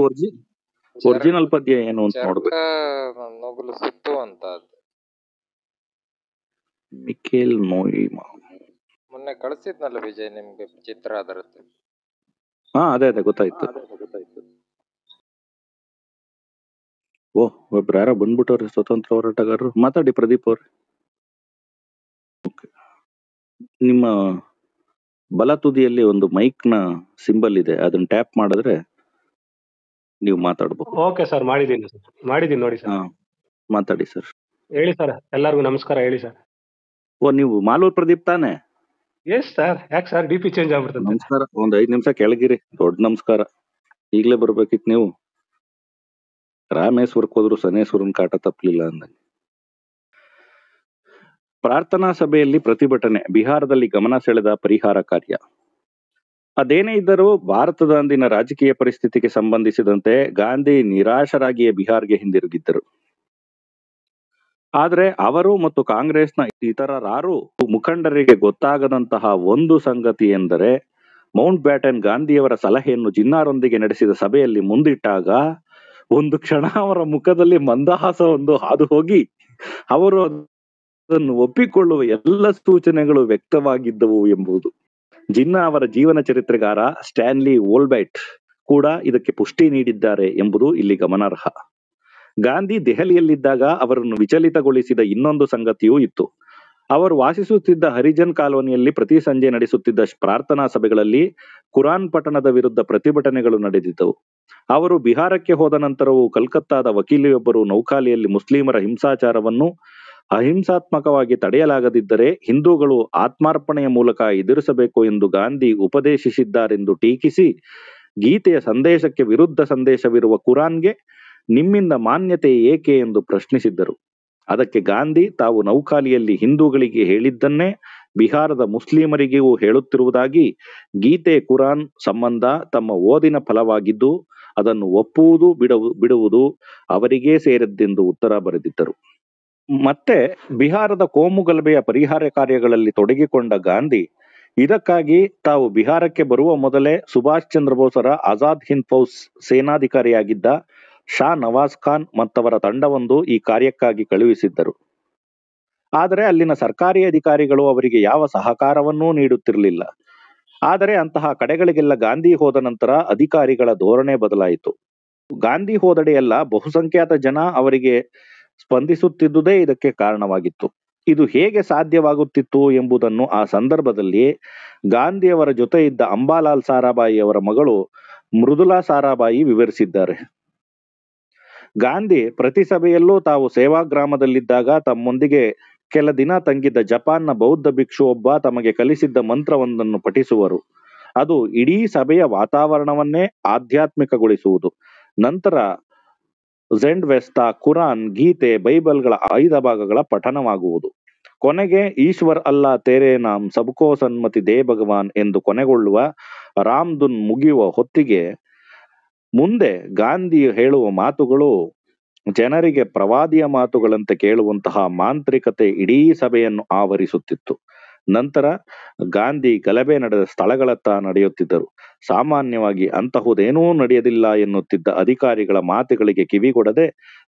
ಒರಿಜಿನಲ್ ಪದ್ಯ ಏನು ಅಂತ ನೋಡ್ಬೇಕು. ನೂಲು ಸುತ್ತು ಅಂತ ಮಿಕೇಲ್ ನೋಯ್ಮಾ ಮೊನ್ನೆ ಕಳಿಸಿದ್ನಲ್ಲ ವಿಜಯ್ ನಿಮ್ಗೆ ಚಿತ್ರ ಅದರದ್ದು. ಅದೇ ಗೊತ್ತಾಯ್ತು. ಒಬ್ರು ಯಾರೋ ಬಂದ್ಬಿಟ್ಟವ್ರೆ ಸ್ವತಂತ್ರ ಹೋರಾಟಗಾರರು. ಮಾತಾಡಿ ಪ್ರದೀಪ್ ಅವ್ರೆ. ನಿಮ್ಮ ಬಲ ತುದಿಯಲ್ಲಿ ಒಂದು ಮೈಕ್ ನ ಸಿಂಬಲ್ ಇದೆ, ಅದನ್ನ ಟ್ಯಾಪ್ ಮಾಡಿದ್ರೆ ನೀವು ಮಾತಾಡ್ಬೋದು. ಓಕೆ ಸರ್, ಮಾಡಿದ್ದೀನಿ ನೋಡಿ ಸರ್. ಮಾತಾಡಿ ಸರ್. ಹೇಳಿ ಸರ್, ಎಲ್ಲರಿಗೂ ನಮಸ್ಕಾರ. ಹೇಳಿ ಸರ್. ನೀವು ಮಾಲೂರ್ ಪ್ರದೀಪ್ ತಾನೆ? Yes sir. ಯಾಕೆ ಸರ್ DP ಚೇಂಜ್ ಆಗ್ಬಿಡ್ತದೆ? ನಮಸ್ಕಾರ. ಒಂದ್ 5 ನಿಮಿಷ ಕೆಳಗಿರಿ. ದೊಡ್ಡ ನಮಸ್ಕಾರ. ಈಗ್ಲೇ ಬರ್ಬೇಕಿತ್ತು ನೀವು. ರಾಮೇಶ್ವರಕ್ಕೆ ಹೋದ್ರು ಶನೇಶ್ವರನ್ ಕಾಟ ತಪ್ಪಲಿಲ್ಲ ಅಂದಂಗೆ. ಪ್ರಾರ್ಥನಾ ಸಭೆಯಲ್ಲಿ ಪ್ರತಿಭಟನೆ, ಬಿಹಾರದಲ್ಲಿ ಗಮನ ಸೆಳೆದ ಪರಿಹಾರ ಕಾರ್ಯ. ಅದೇನೇ ಇದ್ದರೂ ಭಾರತದ ಅಂದಿನ ರಾಜಕೀಯ ಪರಿಸ್ಥಿತಿಗೆ ಸಂಬಂಧಿಸಿದಂತೆ ಗಾಂಧಿ ನಿರಾಶರಾಗಿಯೇ ಬಿಹಾರ್ಗೆ ಹಿಂದಿರುಗಿದ್ದರು. ಆದರೆ ಅವರು ಮತ್ತು ಕಾಂಗ್ರೆಸ್ನ ಇತರರಾರು ಮುಖಂಡರಿಗೆ ಗೊತ್ತಾಗದಂತಹ ಒಂದು ಸಂಗತಿ ಎಂದರೆ, ಮೌಂಟ್ ಬ್ಯಾಟನ್ ಗಾಂಧಿಯವರ ಸಲಹೆಯನ್ನು ಜಿನ್ನಾರೊಂದಿಗೆ ನಡೆಸಿದ ಸಭೆಯಲ್ಲಿ ಮುಂದಿಟ್ಟಾಗ ಒಂದು ಕ್ಷಣ ಅವರ ಮುಖದಲ್ಲಿ ಮಂದಹಾಸವೊಂದು ಹಾದು ಹೋಗಿ ಅವರು ಅದನ್ನು ಒಪ್ಪಿಕೊಳ್ಳುವ ಎಲ್ಲ ಸೂಚನೆಗಳು ವ್ಯಕ್ತವಾಗಿದ್ದವು ಎಂಬುದು. ಜಿನ್ನಾ ಅವರ ಜೀವನ ಚರಿತ್ರೆಗಾರ ಸ್ಟ್ಯಾನ್ಲಿ ವೋಲ್ಬೈಟ್ ಕೂಡ ಇದಕ್ಕೆ ಪುಷ್ಟಿ ನೀಡಿದ್ದಾರೆ ಎಂಬುದು ಇಲ್ಲಿ ಗಮನಾರ್ಹ. ಗಾಂಧಿ ದೆಹಲಿಯಲ್ಲಿದ್ದಾಗ ಅವರನ್ನು ವಿಚಲಿತಗೊಳಿಸಿದ ಇನ್ನೊಂದು ಸಂಗತಿಯೂ ಇತ್ತು. ಅವರು ವಾಸಿಸುತ್ತಿದ್ದ ಹರಿಜನ್ ಕಾಲೋನಿಯಲ್ಲಿ ಪ್ರತಿ ಸಂಜೆ ನಡೆಸುತ್ತಿದ್ದ ಪ್ರಾರ್ಥನಾ ಸಭೆಗಳಲ್ಲಿ ಕುರಾನ್ ಪಠಣದ ವಿರುದ್ಧ ಪ್ರತಿಭಟನೆಗಳು ನಡೆದಿದ್ದವು. ಅವರು ಬಿಹಾರಕ್ಕೆ ಹೋದ ನಂತರವೂ ಕಲ್ಕತ್ತಾದ ವಕೀಲೆಯೊಬ್ಬರು ನೌಖಾಲಿಯಲ್ಲಿ ಮುಸ್ಲಿಮರ ಹಿಂಸಾಚಾರವನ್ನು ಅಹಿಂಸಾತ್ಮಕವಾಗಿ ತಡೆಯಲಾಗದಿದ್ದರೆ ಹಿಂದೂಗಳು ಆತ್ಮಾರ್ಪಣೆಯ ಮೂಲಕ ಎದುರಿಸಬೇಕು ಎಂದು ಗಾಂಧಿ ಉಪದೇಶಿಸಿದ್ದಾರೆಂದು ಟೀಕಿಸಿ, ಗೀತೆಯ ಸಂದೇಶಕ್ಕೆ ವಿರುದ್ಧ ಸಂದೇಶವಿರುವ ಕುರಾನ್ಗೆ ನಿಮ್ಮಿಂದ ಮಾನ್ಯತೆ ಏಕೆ ಎಂದು ಪ್ರಶ್ನಿಸಿದ್ದರು. ಅದಕ್ಕೆ ಗಾಂಧಿ ತಾವು ನೌಖಾಲಿಯಲ್ಲಿ ಹಿಂದೂಗಳಿಗೆ ಹೇಳಿದ್ದನ್ನೇ ಬಿಹಾರದ ಮುಸ್ಲಿಮರಿಗೂ ಹೇಳುತ್ತಿರುವುದಾಗಿ, ಗೀತೆ ಕುರಾನ್ ಸಂಬಂಧ ತಮ್ಮ ಓದಿನ ಫಲವಾಗಿದ್ದು ಅದನ್ನು ಒಪ್ಪುವುದು ಬಿಡುವುದು ಅವರಿಗೇ ಸೇರಿದ್ದೆಂದು ಉತ್ತರ ಬರೆದಿದ್ದರು. ಮತ್ತೆ ಬಿಹಾರದ ಕೋಮು ಗಲಭೆಯ ಪರಿಹಾರ ಕಾರ್ಯಗಳಲ್ಲಿ ತೊಡಗಿಕೊಂಡ ಗಾಂಧಿ ಇದಕ್ಕಾಗಿ ತಾವು ಬಿಹಾರಕ್ಕೆ ಬರುವ ಮೊದಲೇ ಸುಭಾಷ್ ಚಂದ್ರ ಬೋಸರ ಆಜಾದ್ ಹಿಂದ್ ಫೌಜ್ ಸೇನಾಧಿಕಾರಿಯಾಗಿದ್ದ ಶಾ ನವಾಜ್ ಖಾನ್ ಮತ್ತವರ ತಂಡವೊಂದು ಈ ಕಾರ್ಯಕ್ಕಾಗಿ ಕಳುಹಿಸಿದ್ದರು. ಆದರೆ ಅಲ್ಲಿನ ಸರ್ಕಾರಿ ಅಧಿಕಾರಿಗಳು ಅವರಿಗೆ ಯಾವ ಸಹಕಾರವನ್ನೂ ನೀಡುತ್ತಿರಲಿಲ್ಲ. ಆದರೆ ಅಂತಹ ಕಡೆಗಳಿಗೆಲ್ಲ ಗಾಂಧಿ ಹೋದ ನಂತರ ಅಧಿಕಾರಿಗಳ ಧೋರಣೆ ಬದಲಾಯಿತು. ಗಾಂಧಿ ಹೋದೆಡೆಯೆಲ್ಲ ಬಹುಸಂಖ್ಯಾತ ಜನ ಅವರಿಗೆ ಸ್ಪಂದಿಸುತ್ತಿದ್ದುದೇ ಇದಕ್ಕೆ ಕಾರಣವಾಗಿತ್ತು. ಇದು ಹೇಗೆ ಸಾಧ್ಯವಾಗುತ್ತಿತ್ತು ಎಂಬುದನ್ನು ಆ ಸಂದರ್ಭದಲ್ಲಿ ಗಾಂಧಿಯವರ ಜೊತೆ ಇದ್ದ ಅಂಬಾಲಾಲ್ ಸಾರಾಭಾಯಿ ಅವರ ಮಗಳು ಮೃದುಲಾ ಸಾರಾಭಾಯಿ ವಿವರಿಸಿದ್ದಾರೆ. ಗಾಂಧಿ ಪ್ರತಿ ಸಭೆಯಲ್ಲೂ ತಾವು ಸೇವಾಗ್ರಾಮದಲ್ಲಿದ್ದಾಗ ತಮ್ಮೊಂದಿಗೆ ಕೆಲ ದಿನ ತಂಗಿದ್ದ ಜಪಾನ್ನ ಬೌದ್ಧ ಭಿಕ್ಷು ಒಬ್ಬ ತಮಗೆ ಕಲಿಸಿದ್ದ ಮಂತ್ರವೊಂದನ್ನು ಪಠಿಸುವರು. ಅದು ಇಡೀ ಸಭೆಯ ವಾತಾವರಣವನ್ನೇ ಆಧ್ಯಾತ್ಮಿಕಗೊಳಿಸುವುದು. ನಂತರ ಝೆಂಡ್-ವೆಸ್ತಾ, ಕುರಾನ್, ಗೀತೆ, ಬೈಬಲ್ಗಳ ಆಯ್ದ ಭಾಗಗಳ ಪಠನವಾಗುವುದು. ಕೊನೆಗೆ ಈಶ್ವರ್ ಅಲ್ಲಾ ತೇರೆ ನಾಮ್ ಸಬ್ಕೋ ಸನ್ಮತಿ ದೇ ಭಗವಾನ್ ಎಂದು ಕೊನೆಗೊಳ್ಳುವ ರಾಮ್ಧುನ್ ಮುಗಿಯುವ ಹೊತ್ತಿಗೆ ಮುಂದೆ ಗಾಂಧಿ ಹೇಳುವ ಮಾತುಗಳು ಜನರಿಗೆ ಪ್ರವಾದಿಯ ಮಾತುಗಳಂತೆ ಕೇಳುವಂತಹ ಮಾಂತ್ರಿಕತೆ ಇಡೀ ಸಭೆಯನ್ನು ಆವರಿಸುತ್ತಿತ್ತು. ನಂತರ ಗಾಂಧಿ ಗಲಭೆ ನಡೆದ ಸ್ಥಳಗಳತ್ತ ನಡೆಯುತ್ತಿದ್ದರು. ಸಾಮಾನ್ಯವಾಗಿ ಅಂತಹುದೇನೂ ನಡೆಯದಿಲ್ಲ ಎನ್ನುತ್ತಿದ್ದ ಅಧಿಕಾರಿಗಳ ಮಾತುಗಳಿಗೆ ಕಿವಿಗೊಡದೆ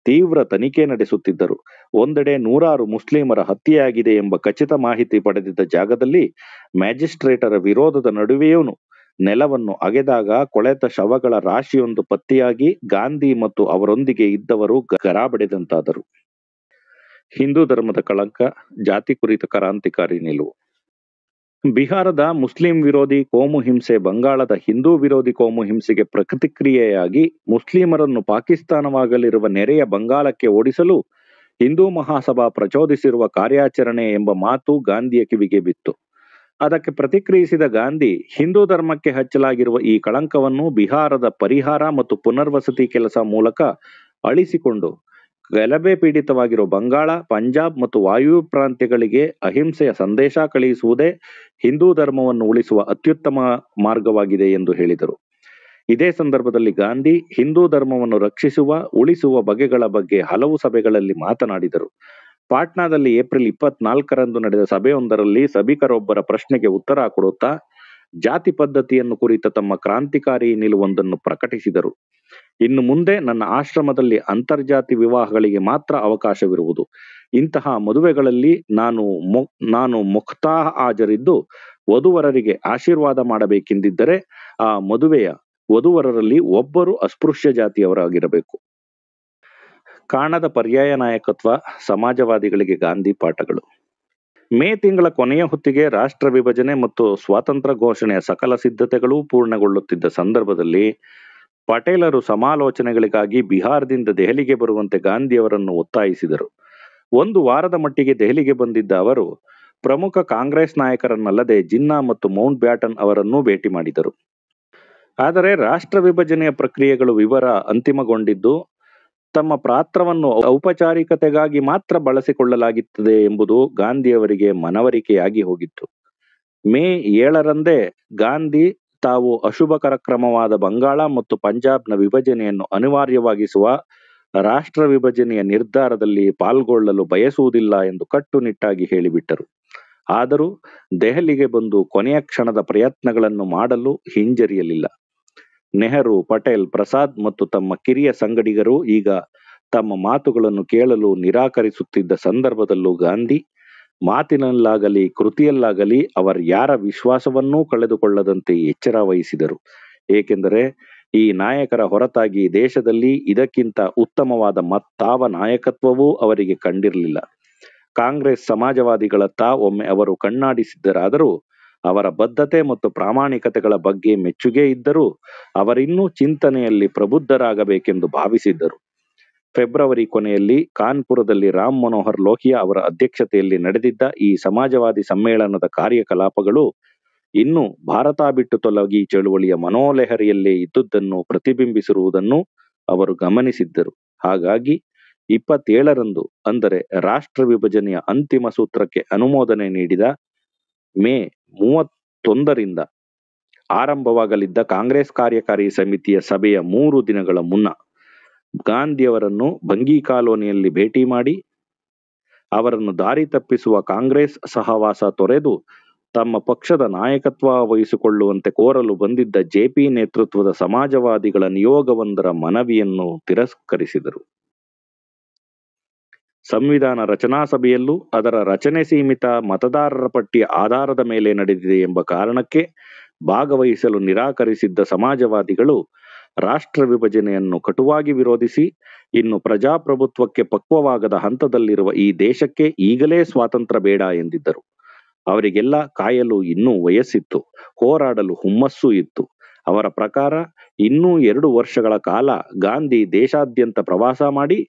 ತೀವ್ರ ತನಿಖೆ ನಡೆಸುತ್ತಿದ್ದರು. ಒಂದೆಡೆ ನೂರಾರು ಮುಸ್ಲಿಮರ ಹತ್ಯೆಯಾಗಿದೆ ಎಂಬ ಖಚಿತ ಮಾಹಿತಿ ಪಡೆದಿದ್ದ ಜಾಗದಲ್ಲಿ ಮ್ಯಾಜಿಸ್ಟ್ರೇಟರ ವಿರೋಧದ ನಡುವೆಯೂ ನೆಲವನ್ನು ಅಗೆದಾಗ ಕೊಳೆತ ಶವಗಳ ರಾಶಿಯೊಂದು ಪತ್ತೆಯಾಗಿ ಗಾಂಧಿ ಮತ್ತು ಅವರೊಂದಿಗೆ ಇದ್ದವರು ಗರಾಬಡಿದಂತಾದರು. ಹಿಂದೂ ಧರ್ಮದ ಕಳಂಕ, ಜಾತಿ ಕುರಿತ ಕ್ರಾಂತಿಕಾರಿ ನಿಲುವು. ಬಿಹಾರದ ಮುಸ್ಲಿಂ ವಿರೋಧಿ ಕೋಮು ಹಿಂಸೆ ಬಂಗಾಳದ ಹಿಂದೂ ವಿರೋಧಿ ಕೋಮು ಹಿಂಸೆಗೆ ಪ್ರತಿಕ್ರಿಯೆಯಾಗಿ ಮುಸ್ಲಿಮರನ್ನು ಪಾಕಿಸ್ತಾನವಾಗಲಿರುವ ನೆರೆಯ ಬಂಗಾಳಕ್ಕೆ ಓಡಿಸಲು ಹಿಂದೂ ಮಹಾಸಭಾ ಪ್ರಚೋದಿಸಿರುವ ಕಾರ್ಯಾಚರಣೆ ಎಂಬ ಮಾತು ಗಾಂಧಿಯ ಕಿವಿಗೆ ಬಿತ್ತು. ಅದಕ್ಕೆ ಪ್ರತಿಕ್ರಿಯಿಸಿದ ಗಾಂಧಿ ಹಿಂದೂ ಧರ್ಮಕ್ಕೆ ಹಚ್ಚಲಾಗಿರುವ ಈ ಕಳಂಕವನ್ನು ಬಿಹಾರದ ಪರಿಹಾರ ಮತ್ತು ಪುನರ್ವಸತಿ ಕೆಲಸ ಮೂಲಕ ಅಳಿಸಿಕೊಂಡು ಗಲಭೆ ಪೀಡಿತವಾಗಿರುವ ಬಂಗಾಳ, ಪಂಜಾಬ್ ಮತ್ತು ವಾಯು ಪ್ರಾಂತ್ಯಗಳಿಗೆ ಅಹಿಂಸೆಯ ಸಂದೇಶ ಕಳುಹಿಸುವುದೇ ಹಿಂದೂ ಧರ್ಮವನ್ನು ಉಳಿಸುವ ಅತ್ಯುತ್ತಮ ಮಾರ್ಗವಾಗಿದೆ ಎಂದು ಹೇಳಿದರು. ಇದೇ ಸಂದರ್ಭದಲ್ಲಿ ಗಾಂಧಿ ಹಿಂದೂ ಧರ್ಮವನ್ನು ರಕ್ಷಿಸುವ, ಉಳಿಸುವ ಬಗೆಗಳ ಬಗ್ಗೆ ಹಲವು ಸಭೆಗಳಲ್ಲಿ ಮಾತನಾಡಿದರು. ಪಾಟ್ನಾದಲ್ಲಿ ಏಪ್ರಿಲ್ 24ರಂದು ನಡೆದ ಸಭೆಯೊಂದರಲ್ಲಿ ಸಭಿಕರೊಬ್ಬರ ಪ್ರಶ್ನೆಗೆ ಉತ್ತರ ಕೊಡುತ್ತಾ ಜಾತಿ ಪದ್ಧತಿಯನ್ನು ಕುರಿತ ತಮ್ಮ ಕ್ರಾಂತಿಕಾರಿ ನಿಲುವೊಂದನ್ನು ಪ್ರಕಟಿಸಿದರು. ಇನ್ನು ಮುಂದೆ ನನ್ನ ಆಶ್ರಮದಲ್ಲಿ ಅಂತರ್ಜಾತಿ ವಿವಾಹಗಳಿಗೆ ಮಾತ್ರ ಅವಕಾಶವಿರುವುದು. ಇಂತಹ ಮದುವೆಗಳಲ್ಲಿ ನಾನು ಮುಖ್ತಾಹ ಹಾಜರಿದ್ದು ವಧುವರರಿಗೆ ಆಶೀರ್ವಾದ ಮಾಡಬೇಕೆಂದಿದ್ದರೆ ಆ ಮದುವೆಯ ವಧುವರರಲ್ಲಿ ಒಬ್ಬರು ಅಸ್ಪೃಶ್ಯ ಜಾತಿಯವರಾಗಿರಬೇಕು. ಕಾಣದ ಪರ್ಯಾಯ ನಾಯಕತ್ವ, ಸಮಾಜವಾದಿಗಳಿಗೆ ಗಾಂಧಿ ಪಾಠಗಳು. ಮೇ ತಿಂಗಳ ಕೊನೆಯ ಹೊತ್ತಿಗೆ ರಾಷ್ಟ್ರ ವಿಭಜನೆ ಮತ್ತು ಸ್ವಾತಂತ್ರ್ಯ ಘೋಷಣೆಯ ಸಕಲ ಸಿದ್ಧತೆಗಳೂ ಪೂರ್ಣಗೊಳ್ಳುತ್ತಿದ್ದ ಸಂದರ್ಭದಲ್ಲಿ ಪಟೇಲರು ಸಮಾಲೋಚನೆಗಳಿಗಾಗಿ ಬಿಹಾರದಿಂದ ದೆಹಲಿಗೆ ಬರುವಂತೆ ಗಾಂಧಿಯವರನ್ನು ಒತ್ತಾಯಿಸಿದರು. ಒಂದು ವಾರದ ಮಟ್ಟಿಗೆ ದೆಹಲಿಗೆ ಬಂದಿದ್ದ ಅವರು ಪ್ರಮುಖ ಕಾಂಗ್ರೆಸ್ ನಾಯಕರನ್ನಲ್ಲದೆ ಜಿನ್ನಾ ಮತ್ತು ಮೌಂಟ್ ಬ್ಯಾಟನ್ ಅವರನ್ನೂ ಭೇಟಿ ಮಾಡಿದರು. ಆದರೆ ರಾಷ್ಟ್ರ ವಿಭಜನೆಯ ಪ್ರಕ್ರಿಯೆಗಳು ವಿವರ ಅಂತಿಮಗೊಂಡಿದ್ದು ತಮ್ಮ ಪಾತ್ರವನ್ನು ಔಪಚಾರಿಕತೆಗಾಗಿ ಮಾತ್ರ ಬಳಸಿಕೊಳ್ಳಲಾಗುತ್ತದೆ ಎಂಬುದು ಗಾಂಧಿಯವರಿಗೆ ಮನವರಿಕೆಯಾಗಿ ಹೋಗಿತ್ತು. ಮೇ 7ರಂದೇ ಗಾಂಧಿ ತಾವು ಅಶುಭಕರ ಕ್ರಮವಾದ ಬಂಗಾಳ ಮತ್ತು ಪಂಜಾಬ್ನ ವಿಭಜನೆಯನ್ನು ಅನಿವಾರ್ಯವಾಗಿಸುವ ರಾಷ್ಟ್ರ ವಿಭಜನೆಯ ನಿರ್ಧಾರದಲ್ಲಿ ಪಾಲ್ಗೊಳ್ಳಲು ಬಯಸುವುದಿಲ್ಲ ಎಂದು ಕಟ್ಟುನಿಟ್ಟಾಗಿ ಹೇಳಿಬಿಟ್ಟರು. ಆದರೂ ದೆಹಲಿಗೆ ಬಂದು ಕೊನೆಯ ಕ್ಷಣದ ಪ್ರಯತ್ನಗಳನ್ನು ಮಾಡಲು ಹಿಂಜರಿಯಲಿಲ್ಲ. ನೆಹರು, ಪಟೇಲ್, ಪ್ರಸಾದ್ ಮತ್ತು ತಮ್ಮ ಕಿರಿಯ ಸಂಗಡಿಗರು ಈಗ ತಮ್ಮ ಮಾತುಗಳನ್ನು ಕೇಳಲು ನಿರಾಕರಿಸುತ್ತಿದ್ದ ಸಂದರ್ಭದಲ್ಲೂ ಗಾಂಧಿ ಮಾತಿನಲ್ಲಾಗಲಿ ಕೃತಿಯಲ್ಲಾಗಲಿ ಯಾರ ವಿಶ್ವಾಸವನ್ನೂ ಕಳೆದುಕೊಳ್ಳದಂತೆ ಎಚ್ಚರ ವಹಿಸಿದರು. ಏಕೆಂದರೆ ಈ ನಾಯಕರ ಹೊರತಾಗಿ ದೇಶದಲ್ಲಿ ಇದಕ್ಕಿಂತ ಉತ್ತಮವಾದ ಮತ್ತಾವ ನಾಯಕತ್ವವೂ ಅವರಿಗೆ ಕಂಡಿರಲಿಲ್ಲ. ಕಾಂಗ್ರೆಸ್ ಸಮಾಜವಾದಿಗಳತ್ತ ಒಮ್ಮೆ ಅವರು ಕಣ್ಣಾಡಿಸಿದ್ದರಾದರೂ ಅವರ ಬದ್ಧತೆ ಮತ್ತು ಪ್ರಾಮಾಣಿಕತೆಗಳ ಬಗ್ಗೆ ಮೆಚ್ಚುಗೆ ಇದ್ದರೂ ಅವರಿನ್ನೂ ಚಿಂತನೆಯಲ್ಲಿ ಪ್ರಬುದ್ಧರಾಗಬೇಕೆಂದು ಭಾವಿಸಿದ್ದರು. ಫೆಬ್ರವರಿ ಕೊನೆಯಲ್ಲಿ ಕಾನ್ಪುರದಲ್ಲಿ ರಾಮ್ ಮನೋಹರ್ ಲೋಹಿಯಾ ಅವರ ಅಧ್ಯಕ್ಷತೆಯಲ್ಲಿ ನಡೆದಿದ್ದ ಈ ಸಮಾಜವಾದಿ ಸಮ್ಮೇಳನದ ಕಾರ್ಯಕಲಾಪಗಳು ಇನ್ನೂ ಭಾರತ ಬಿಟ್ಟು ತೊಲಗಿ ಚಳುವಳಿಯ ಮನೋಲೆಹರಿಯಲ್ಲೇ ಇದ್ದುದನ್ನು ಪ್ರತಿಬಿಂಬಿಸಿರುವುದನ್ನು ಅವರು ಗಮನಿಸಿದ್ದರು. ಹಾಗಾಗಿ 27ರಂದು, ಅಂದರೆ ರಾಷ್ಟ್ರ ವಿಭಜನೆಯ ಅಂತಿಮ ಸೂತ್ರಕ್ಕೆ ಅನುಮೋದನೆ ನೀಡಿದ ಮೇ 31ರಿಂದ ಆರಂಭವಾಗಲಿದ್ದ ಕಾಂಗ್ರೆಸ್ ಕಾರ್ಯಕಾರಿ ಸಮಿತಿಯ ಸಭೆಯ 3 ದಿನಗಳ ಮುನ್ನ ಗಾಂಧಿಯವರನ್ನು ಬಂಗಿ ಕಾಲೋನಿಯಲ್ಲಿ ಭೇಟಿ ಮಾಡಿ ಅವರನ್ನು ದಾರಿ ತಪ್ಪಿಸುವ ಕಾಂಗ್ರೆಸ್ ಸಹವಾಸ ತೊರೆದು ತಮ್ಮ ಪಕ್ಷದ ನಾಯಕತ್ವ ವಹಿಸಿಕೊಳ್ಳುವಂತೆ ಕೋರಲು ಬಂದಿದ್ದ ಜೆಪಿ ನೇತೃತ್ವದ ಸಮಾಜವಾದಿಗಳ ನಿಯೋಗವೊಂದರ ಮನವಿಯನ್ನು ತಿರಸ್ಕರಿಸಿದರು. ಸಂವಿಧಾನ ರಚನಾ ಸಭೆಯಲ್ಲೂ ಅದರ ರಚನೆ ಸೀಮಿತ ಮತದಾರರ ಪಟ್ಟಿಯ ಆಧಾರದ ಮೇಲೆ ನಡೆದಿದೆ ಎಂಬ ಕಾರಣಕ್ಕೆ ಭಾಗವಹಿಸಲು ನಿರಾಕರಿಸಿದ್ದ ಸಮಾಜವಾದಿಗಳು ರಾಷ್ಟ್ರ ವಿಭಜನೆಯನ್ನು ಕಟುವಾಗಿ ವಿರೋಧಿಸಿ, ಇನ್ನು ಪ್ರಜಾಪ್ರಭುತ್ವಕ್ಕೆ ಪಕ್ವವಾಗದ ಹಂತದಲ್ಲಿರುವ ಈ ದೇಶಕ್ಕೆ ಈಗಲೇ ಸ್ವಾತಂತ್ರ್ಯ ಬೇಡ ಎಂದಿದ್ದರು. ಅವರಿಗೆಲ್ಲ ಕಾಯಲು ಇನ್ನೂ ವಯಸ್ಸಿತ್ತು, ಹೋರಾಡಲು ಹುಮ್ಮಸ್ಸೂ ಇತ್ತು. ಅವರ ಪ್ರಕಾರ ಇನ್ನೂ 2 ವರ್ಷಗಳ ಕಾಲ ಗಾಂಧಿ ದೇಶಾದ್ಯಂತ ಪ್ರವಾಸ ಮಾಡಿ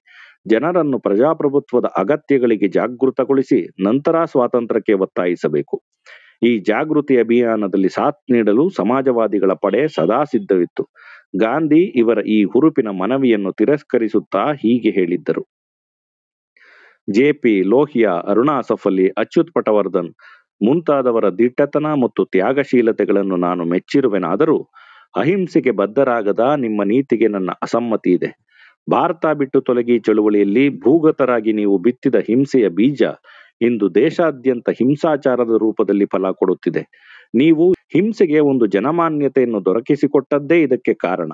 ಜನರನ್ನು ಪ್ರಜಾಪ್ರಭುತ್ವದ ಅಗತ್ಯಗಳಿಗೆ ಜಾಗೃತಗೊಳಿಸಿ ನಂತರ ಸ್ವಾತಂತ್ರ್ಯಕ್ಕೆ ಒತ್ತಾಯಿಸಬೇಕು. ಈ ಜಾಗೃತಿ ಅಭಿಯಾನದಲ್ಲಿ ಸಾಥ್ ನೀಡಲು ಸಮಾಜವಾದಿಗಳ ಪಡೆ ಸದಾ ಸಿದ್ಧವಿತ್ತು. ಗಾಂಧಿ ಇವರ ಈ ಹುರುಪಿನ ಮನವಿಯನ್ನು ತಿರಸ್ಕರಿಸುತ್ತಾ ಹೀಗೆ ಹೇಳಿದ್ದರು: ಜೆಪಿ, ಲೋಹಿಯಾ, ಅರುಣಾ ಸಫಲಿ, ಅಚ್ಯುತ್ ಪಟವರ್ಧನ್ ಮುಂತಾದವರ ದಿಟ್ಟತನ ಮತ್ತು ತ್ಯಾಗಶೀಲತೆಗಳನ್ನು ನಾನು ಮೆಚ್ಚಿರುವೆನಾದರೂ ಅಹಿಂಸೆಗೆ ಬದ್ಧರಾಗದ ನಿಮ್ಮ ನೀತಿಗೆ ನನ್ನ ಅಸಮ್ಮತಿ ಇದೆ. ಭಾರತ ಬಿಟ್ಟು ತೊಲಗಿ ಚಳುವಳಿಯಲ್ಲಿ ಭೂಗತರಾಗಿ ನೀವು ಬಿತ್ತಿದ ಹಿಂಸೆಯ ಬೀಜ ಇಂದು ದೇಶಾದ್ಯಂತ ಹಿಂಸಾಚಾರದ ರೂಪದಲ್ಲಿ ಫಲ ಕೊಡುತ್ತಿದೆ. ನೀವು ಹಿಂಸೆಗೆ ಒಂದು ಜನಮಾನ್ಯತೆಯನ್ನು ದೊರಕಿಸಿಕೊಟ್ಟದ್ದೇ ಇದಕ್ಕೆ ಕಾರಣ.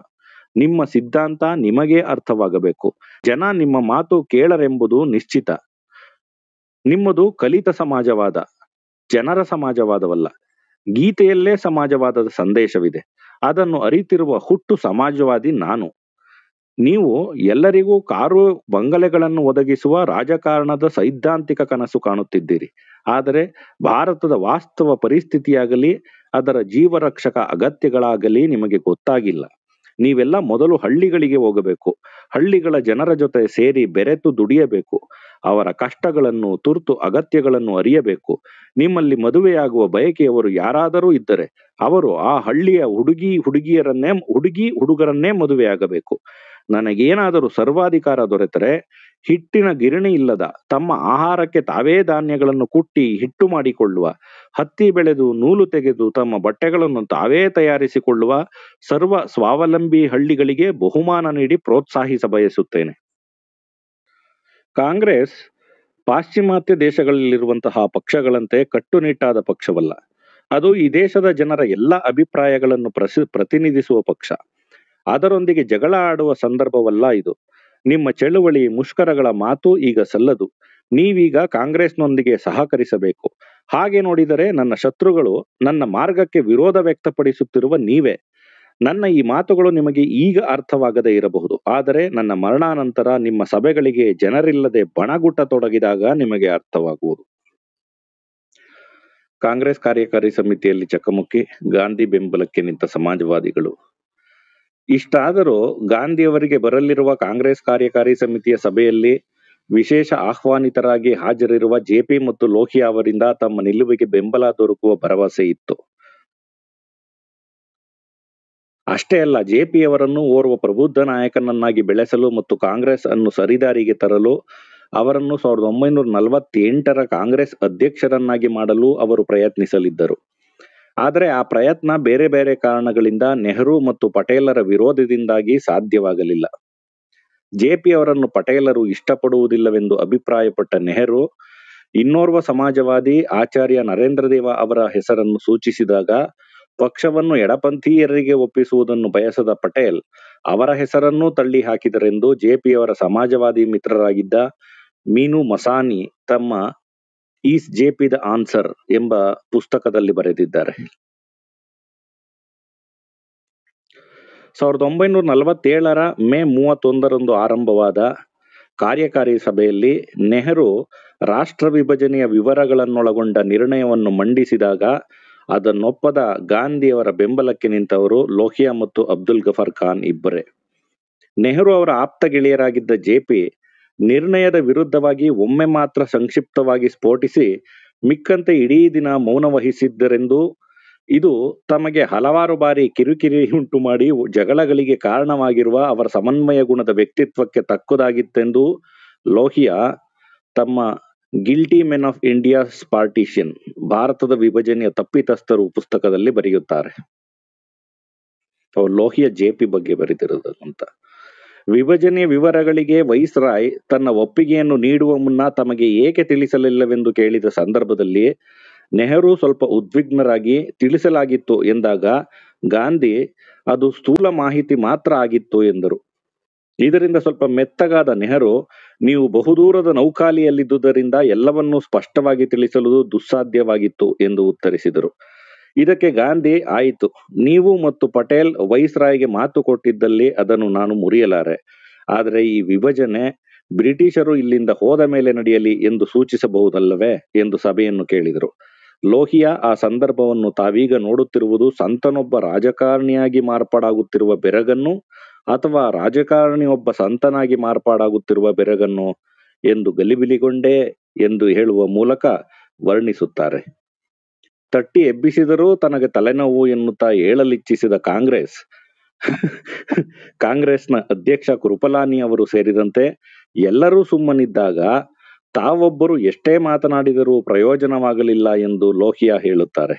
ನಿಮ್ಮ ಸಿದ್ಧಾಂತ ನಿಮಗೇ ಅರ್ಥವಾಗಬೇಕು. ಜನ ನಿಮ್ಮ ಮಾತು ಕೇಳರೆಂಬುದು ನಿಶ್ಚಿತ. ನಿಮ್ಮದು ಕಲಿತ ಸಮಾಜವಾದ, ಜನರ ಸಮಾಜವಾದವಲ್ಲ. ಗೀತೆಯಲ್ಲೇ ಸಮಾಜವಾದದ ಸಂದೇಶವಿದೆ. ಅದನ್ನು ಅರಿತಿರುವ ಹುಟ್ಟು ಸಮಾಜವಾದಿ ನಾನು. ನೀವು ಎಲ್ಲರಿಗೂ ಕಾರು ಬಂಗಲೆಗಳನ್ನು ಒದಗಿಸುವ ರಾಜಕಾರಣದ ಸೈದ್ಧಾಂತಿಕ ಕನಸು ಕಾಣುತ್ತಿದ್ದೀರಿ. ಆದರೆ ಭಾರತದ ವಾಸ್ತವ ಪರಿಸ್ಥಿತಿಯಾಗಲಿ ಅದರ ಜೀವರಕ್ಷಕ ಅಗತ್ಯಗಳಾಗಲಿ ನಿಮಗೆ ಗೊತ್ತಾಗಿಲ್ಲ. ನೀವೆಲ್ಲ ಮೊದಲು ಹಳ್ಳಿಗಳಿಗೆ ಹೋಗಬೇಕು. ಹಳ್ಳಿಗಳ ಜನರ ಜೊತೆ ಸೇರಿ ಬೆರೆತು ದುಡಿಯಬೇಕು. ಅವರ ಕಷ್ಟಗಳನ್ನು, ತುರ್ತು ಅಗತ್ಯಗಳನ್ನು ಅರಿಯಬೇಕು. ನಿಮ್ಮಲ್ಲಿ ಮದುವೆಯಾಗುವ ಬಯಕೆಯವರು ಯಾರಾದರೂ ಇದ್ದರೆ ಅವರು ಆ ಹಳ್ಳಿಯ ಹುಡುಗರನ್ನೇ ಮದುವೆಯಾಗಬೇಕು. ನನಗೇನಾದರೂ ಸರ್ವಾಧಿಕಾರ ದೊರೆತರೆ ಹಿಟ್ಟಿನ ಗಿರಣಿ ಇಲ್ಲದ, ತಮ್ಮ ಆಹಾರಕ್ಕೆ ತಾವೇ ಧಾನ್ಯಗಳನ್ನು ಕುಟ್ಟಿ ಹಿಟ್ಟು ಮಾಡಿಕೊಳ್ಳುವ, ಹತ್ತಿ ಬೆಳೆದು ನೂಲು ತೆಗೆದು ತಮ್ಮ ಬಟ್ಟೆಗಳನ್ನು ತಾವೇ ತಯಾರಿಸಿಕೊಳ್ಳುವ ಸರ್ವ ಸ್ವಾವಲಂಬಿ ಹಳ್ಳಿಗಳಿಗೆ ಬಹುಮಾನ ನೀಡಿ ಪ್ರೋತ್ಸಾಹಿಸ ಬಯಸುತ್ತೇನೆ. ಕಾಂಗ್ರೆಸ್ ಪಾಶ್ಚಿಮಾತ್ಯ ದೇಶಗಳಲ್ಲಿರುವಂತಹ ಪಕ್ಷಗಳಂತೆ ಕಟ್ಟುನಿಟ್ಟಾದ ಪಕ್ಷವಲ್ಲ. ಅದು ಈ ದೇಶದ ಜನರ ಎಲ್ಲ ಅಭಿಪ್ರಾಯಗಳನ್ನು ಪ್ರತಿನಿಧಿಸುವ ಪಕ್ಷ. ಅದರೊಂದಿಗೆ ಜಗಳ ಆಡುವ ಸಂದರ್ಭವಲ್ಲ ಇದು. ನಿಮ್ಮ ಚಳುವಳಿ ಮುಷ್ಕರಗಳ ಮಾತು ಈಗ ಸಲ್ಲದು. ನೀವೀಗ ಕಾಂಗ್ರೆಸ್ನೊಂದಿಗೆ ಸಹಕರಿಸಬೇಕು. ಹಾಗೆ ನೋಡಿದರೆ ನನ್ನ ಶತ್ರುಗಳು, ನನ್ನ ಮಾರ್ಗಕ್ಕೆ ವಿರೋಧ ವ್ಯಕ್ತಪಡಿಸುತ್ತಿರುವ ನೀವೇ. ನನ್ನ ಈ ಮಾತುಗಳು ನಿಮಗೆ ಈಗ ಅರ್ಥವಾಗದೇ ಇರಬಹುದು. ಆದರೆ ನನ್ನ ಮರಣಾನಂತರ ನಿಮ್ಮ ಸಭೆಗಳಿಗೆ ಜನರಿಲ್ಲದೆ ಬಣಗುಟ್ಟತೊಡಗಿದಾಗ ನಿಮಗೆ ಅರ್ಥವಾಗುವುದು. ಕಾಂಗ್ರೆಸ್ ಕಾರ್ಯಕಾರಿ ಸಮಿತಿಯಲ್ಲಿ ಚಕಮಕಿ, ಗಾಂಧಿ ಬೆಂಬಲಕ್ಕೆ ನಿಂತ ಸಮಾಜವಾದಿಗಳು. ಇಷ್ಟಾದರೂ ಗಾಂಧಿಯವರಿಗೆ ಬರಲಿರುವ ಕಾಂಗ್ರೆಸ್ ಕಾರ್ಯಕಾರಿ ಸಮಿತಿಯ ಸಭೆಯಲ್ಲಿ ವಿಶೇಷ ಆಹ್ವಾನಿತರಾಗಿ ಹಾಜರಿರುವ ಜೆಪಿ ಮತ್ತು ಲೋಹಿಯಾ ಅವರಿಂದ ತಮ್ಮ ನಿಲುವಿಗೆ ಬೆಂಬಲ ದೊರಕುವ ಭರವಸೆ ಇತ್ತು. ಅಷ್ಟೇ ಅಲ್ಲ, ಜೆಪಿಯವರನ್ನು ಓರ್ವ ಪ್ರಬುದ್ಧ ನಾಯಕನನ್ನಾಗಿ ಬೆಳೆಸಲು ಮತ್ತು ಕಾಂಗ್ರೆಸ್ ಅನ್ನು ಸರಿದಾರಿಗೆ ತರಲು, ಅವರನ್ನು 1948ರ ಕಾಂಗ್ರೆಸ್ ಅಧ್ಯಕ್ಷರನ್ನಾಗಿ ಮಾಡಲು ಅವರು ಪ್ರಯತ್ನಿಸಲಿದ್ದರು. ಆದರೆ ಆ ಪ್ರಯತ್ನ ಬೇರೆ ಬೇರೆ ಕಾರಣಗಳಿಂದ, ನೆಹರು ಮತ್ತು ಪಟೇಲರ ವಿರೋಧದಿಂದಾಗಿ ಸಾಧ್ಯವಾಗಲಿಲ್ಲ. ಜೆಪಿ ಅವರನ್ನು ಪಟೇಲರು ಇಷ್ಟಪಡುವುದಿಲ್ಲವೆಂದು ಅಭಿಪ್ರಾಯಪಟ್ಟ ನೆಹರು ಇನ್ನೋರ್ವ ಸಮಾಜವಾದಿ ಆಚಾರ್ಯ ನರೇಂದ್ರ ದೇವ ಅವರ ಹೆಸರನ್ನು ಸೂಚಿಸಿದಾಗ ಪಕ್ಷವನ್ನು ಎಡಪಂಥೀಯರಿಗೆ ಒಪ್ಪಿಸುವುದನ್ನು ಬಯಸದ ಪಟೇಲ್ ಅವರ ಹೆಸರನ್ನೂ ತಳ್ಳಿ ಹಾಕಿದರೆಂದು ಜೆಪಿಯವರ ಸಮಾಜವಾದಿ ಮಿತ್ರರಾಗಿದ್ದ ಮೀನು ಮಸಾನಿ ತಮ್ಮ ಈಸ್ ಜೆಪಿ ದ ಆನ್ಸರ್ ಎಂಬ ಪುಸ್ತಕದಲ್ಲಿ ಬರೆದಿದ್ದಾರೆ. 1947ರ ಮೇ 31ರಂದು ಆರಂಭವಾದ ಕಾರ್ಯಕಾರಿ ಸಭೆಯಲ್ಲಿ ನೆಹರು ರಾಷ್ಟ್ರ ವಿಭಜನೆಯ ವಿವರಗಳನ್ನೊಳಗೊಂಡ ನಿರ್ಣಯವನ್ನು ಮಂಡಿಸಿದಾಗ ಅದನ್ನೊಪ್ಪದ ಗಾಂಧಿಯವರ ಬೆಂಬಲಕ್ಕೆ ನಿಂತವರು ಲೋಹಿಯಾ ಮತ್ತು ಅಬ್ದುಲ್ ಗಫರ್ ಖಾನ್ ಇಬ್ಬರೇ. ನೆಹರು ಅವರ ಆಪ್ತ ಗೆಳೆಯರಾಗಿದ್ದ ಜೆಪಿ ನಿರ್ಣಯದ ವಿರುದ್ಧವಾಗಿ ಒಮ್ಮೆ ಮಾತ್ರ ಸಂಕ್ಷಿಪ್ತವಾಗಿ ಸ್ಫೋಟಿಸಿ ಮಿಕ್ಕಂತೆ ಇಡೀ ದಿನ ಮೌನ ವಹಿಸಿದ್ದರೆಂದು, ಇದು ತಮಗೆ ಹಲವಾರು ಬಾರಿ ಕಿರಿಕಿರಿ ಉಂಟು ಮಾಡಿ ಜಗಳಗಳಿಗೆ ಕಾರಣವಾಗಿರುವ ಅವರ ಸಮನ್ವಯ ಗುಣದ ವ್ಯಕ್ತಿತ್ವಕ್ಕೆ ತಕ್ಕುದಾಗಿತ್ತೆಂದು ಲೋಹಿಯಾ ತಮ್ಮ guilty men of India's partition, ಭಾರತದ ವಿಭಜನೆಯ ತಪ್ಪಿತಸ್ಥರು ಪುಸ್ತಕದಲ್ಲಿ ಬರೆಯುತ್ತಾರೆ. ಲೋಹಿಯಾ ಜೆಪಿ ಬಗ್ಗೆ ಬರೆದಿರೋದು ಅಂತ. ವಿಭಜನೆಯ ವಿವರಗಳಿಗೆ ವೈಸ್ರಾಯ್ ತನ್ನ ಒಪ್ಪಿಗೆಯನ್ನು ನೀಡುವ ಮುನ್ನ ತಮಗೆ ಏಕೆ ತಿಳಿಸಲಿಲ್ಲವೆಂದು ಕೇಳಿದ ಸಂದರ್ಭದಲ್ಲಿ ನೆಹರು ಸ್ವಲ್ಪ ಉದ್ವಿಗ್ನರಾಗಿ ತಿಳಿಸಲಾಗಿತ್ತು ಎಂದಾಗ ಗಾಂಧಿ ಅದು ಸ್ಥೂಲ ಮಾಹಿತಿ ಮಾತ್ರ ಆಗಿತ್ತು ಎಂದರು. ಇದರಿಂದ ಸ್ವಲ್ಪ ಮೆತ್ತಗಾದ ನೆಹರು, ನೀವು ಬಹುದೂರದ ನೌಕಾಲಿಯಲ್ಲಿದ್ದುದರಿಂದ ಎಲ್ಲವನ್ನೂ ಸ್ಪಷ್ಟವಾಗಿ ತಿಳಿಸಲು ದುಸ್ಸಾಧ್ಯವಾಗಿತ್ತು ಎಂದು ಉತ್ತರಿಸಿದರು. ಇದಕ್ಕೆ ಗಾಂಧಿ, ಆಯಿತು, ನೀವು ಮತ್ತು ಪಟೇಲ್ ವೈಸ್ರಾಯ್ಗೆ ಮಾತು ಕೊಟ್ಟಿದ್ದಲ್ಲಿ ಅದನ್ನು ನಾನು ಮುರಿಯಲಾರೆ, ಆದರೆ ಈ ವಿಭಜನೆ ಬ್ರಿಟಿಷರು ಇಲ್ಲಿಂದ ಹೋದ ಮೇಲೆ ನಡೆಯಲಿ ಎಂದು ಸೂಚಿಸಬಹುದಲ್ಲವೇ ಎಂದು ಸಭೆಯನ್ನು ಕೇಳಿದರು. ಲೋಹಿಯಾ ಆ ಸಂದರ್ಭವನ್ನು ತಾವೀಗ ನೋಡುತ್ತಿರುವುದು ಸಂತನೊಬ್ಬ ರಾಜಕಾರಣಿಯಾಗಿ ಮಾರ್ಪಾಡಾಗುತ್ತಿರುವ ಬೆರಗನ್ನು ಅಥವಾ ರಾಜಕಾರಣಿಯೊಬ್ಬ ಸಂತನಾಗಿ ಮಾರ್ಪಾಡಾಗುತ್ತಿರುವ ಬೆರಗನ್ನು ಎಂದು ಗಲಿಬಿಲಿಗೊಂಡೇ ಎಂದು ಹೇಳುವ ಮೂಲಕ ವರ್ಣಿಸುತ್ತಾರೆ. ತಟ್ಟಿ ಎಬ್ಬಿಸಿದರೂ ತನಗೆ ತಲೆನೋವು ಎನ್ನುತ್ತಾ ಏಳಲಿಚ್ಛಿಸಿದ ಕಾಂಗ್ರೆಸ್ನ ಅಧ್ಯಕ್ಷ ಕೃಪಲಾನಿ ಅವರು ಸೇರಿದಂತೆ ಎಲ್ಲರೂ ಸುಮ್ಮನಿದ್ದಾಗ ತಾವೊಬ್ಬರು ಎಷ್ಟೇ ಮಾತನಾಡಿದರೂ ಪ್ರಯೋಜನವಾಗಲಿಲ್ಲ ಎಂದು ಲೋಹಿಯಾ ಹೇಳುತ್ತಾರೆ.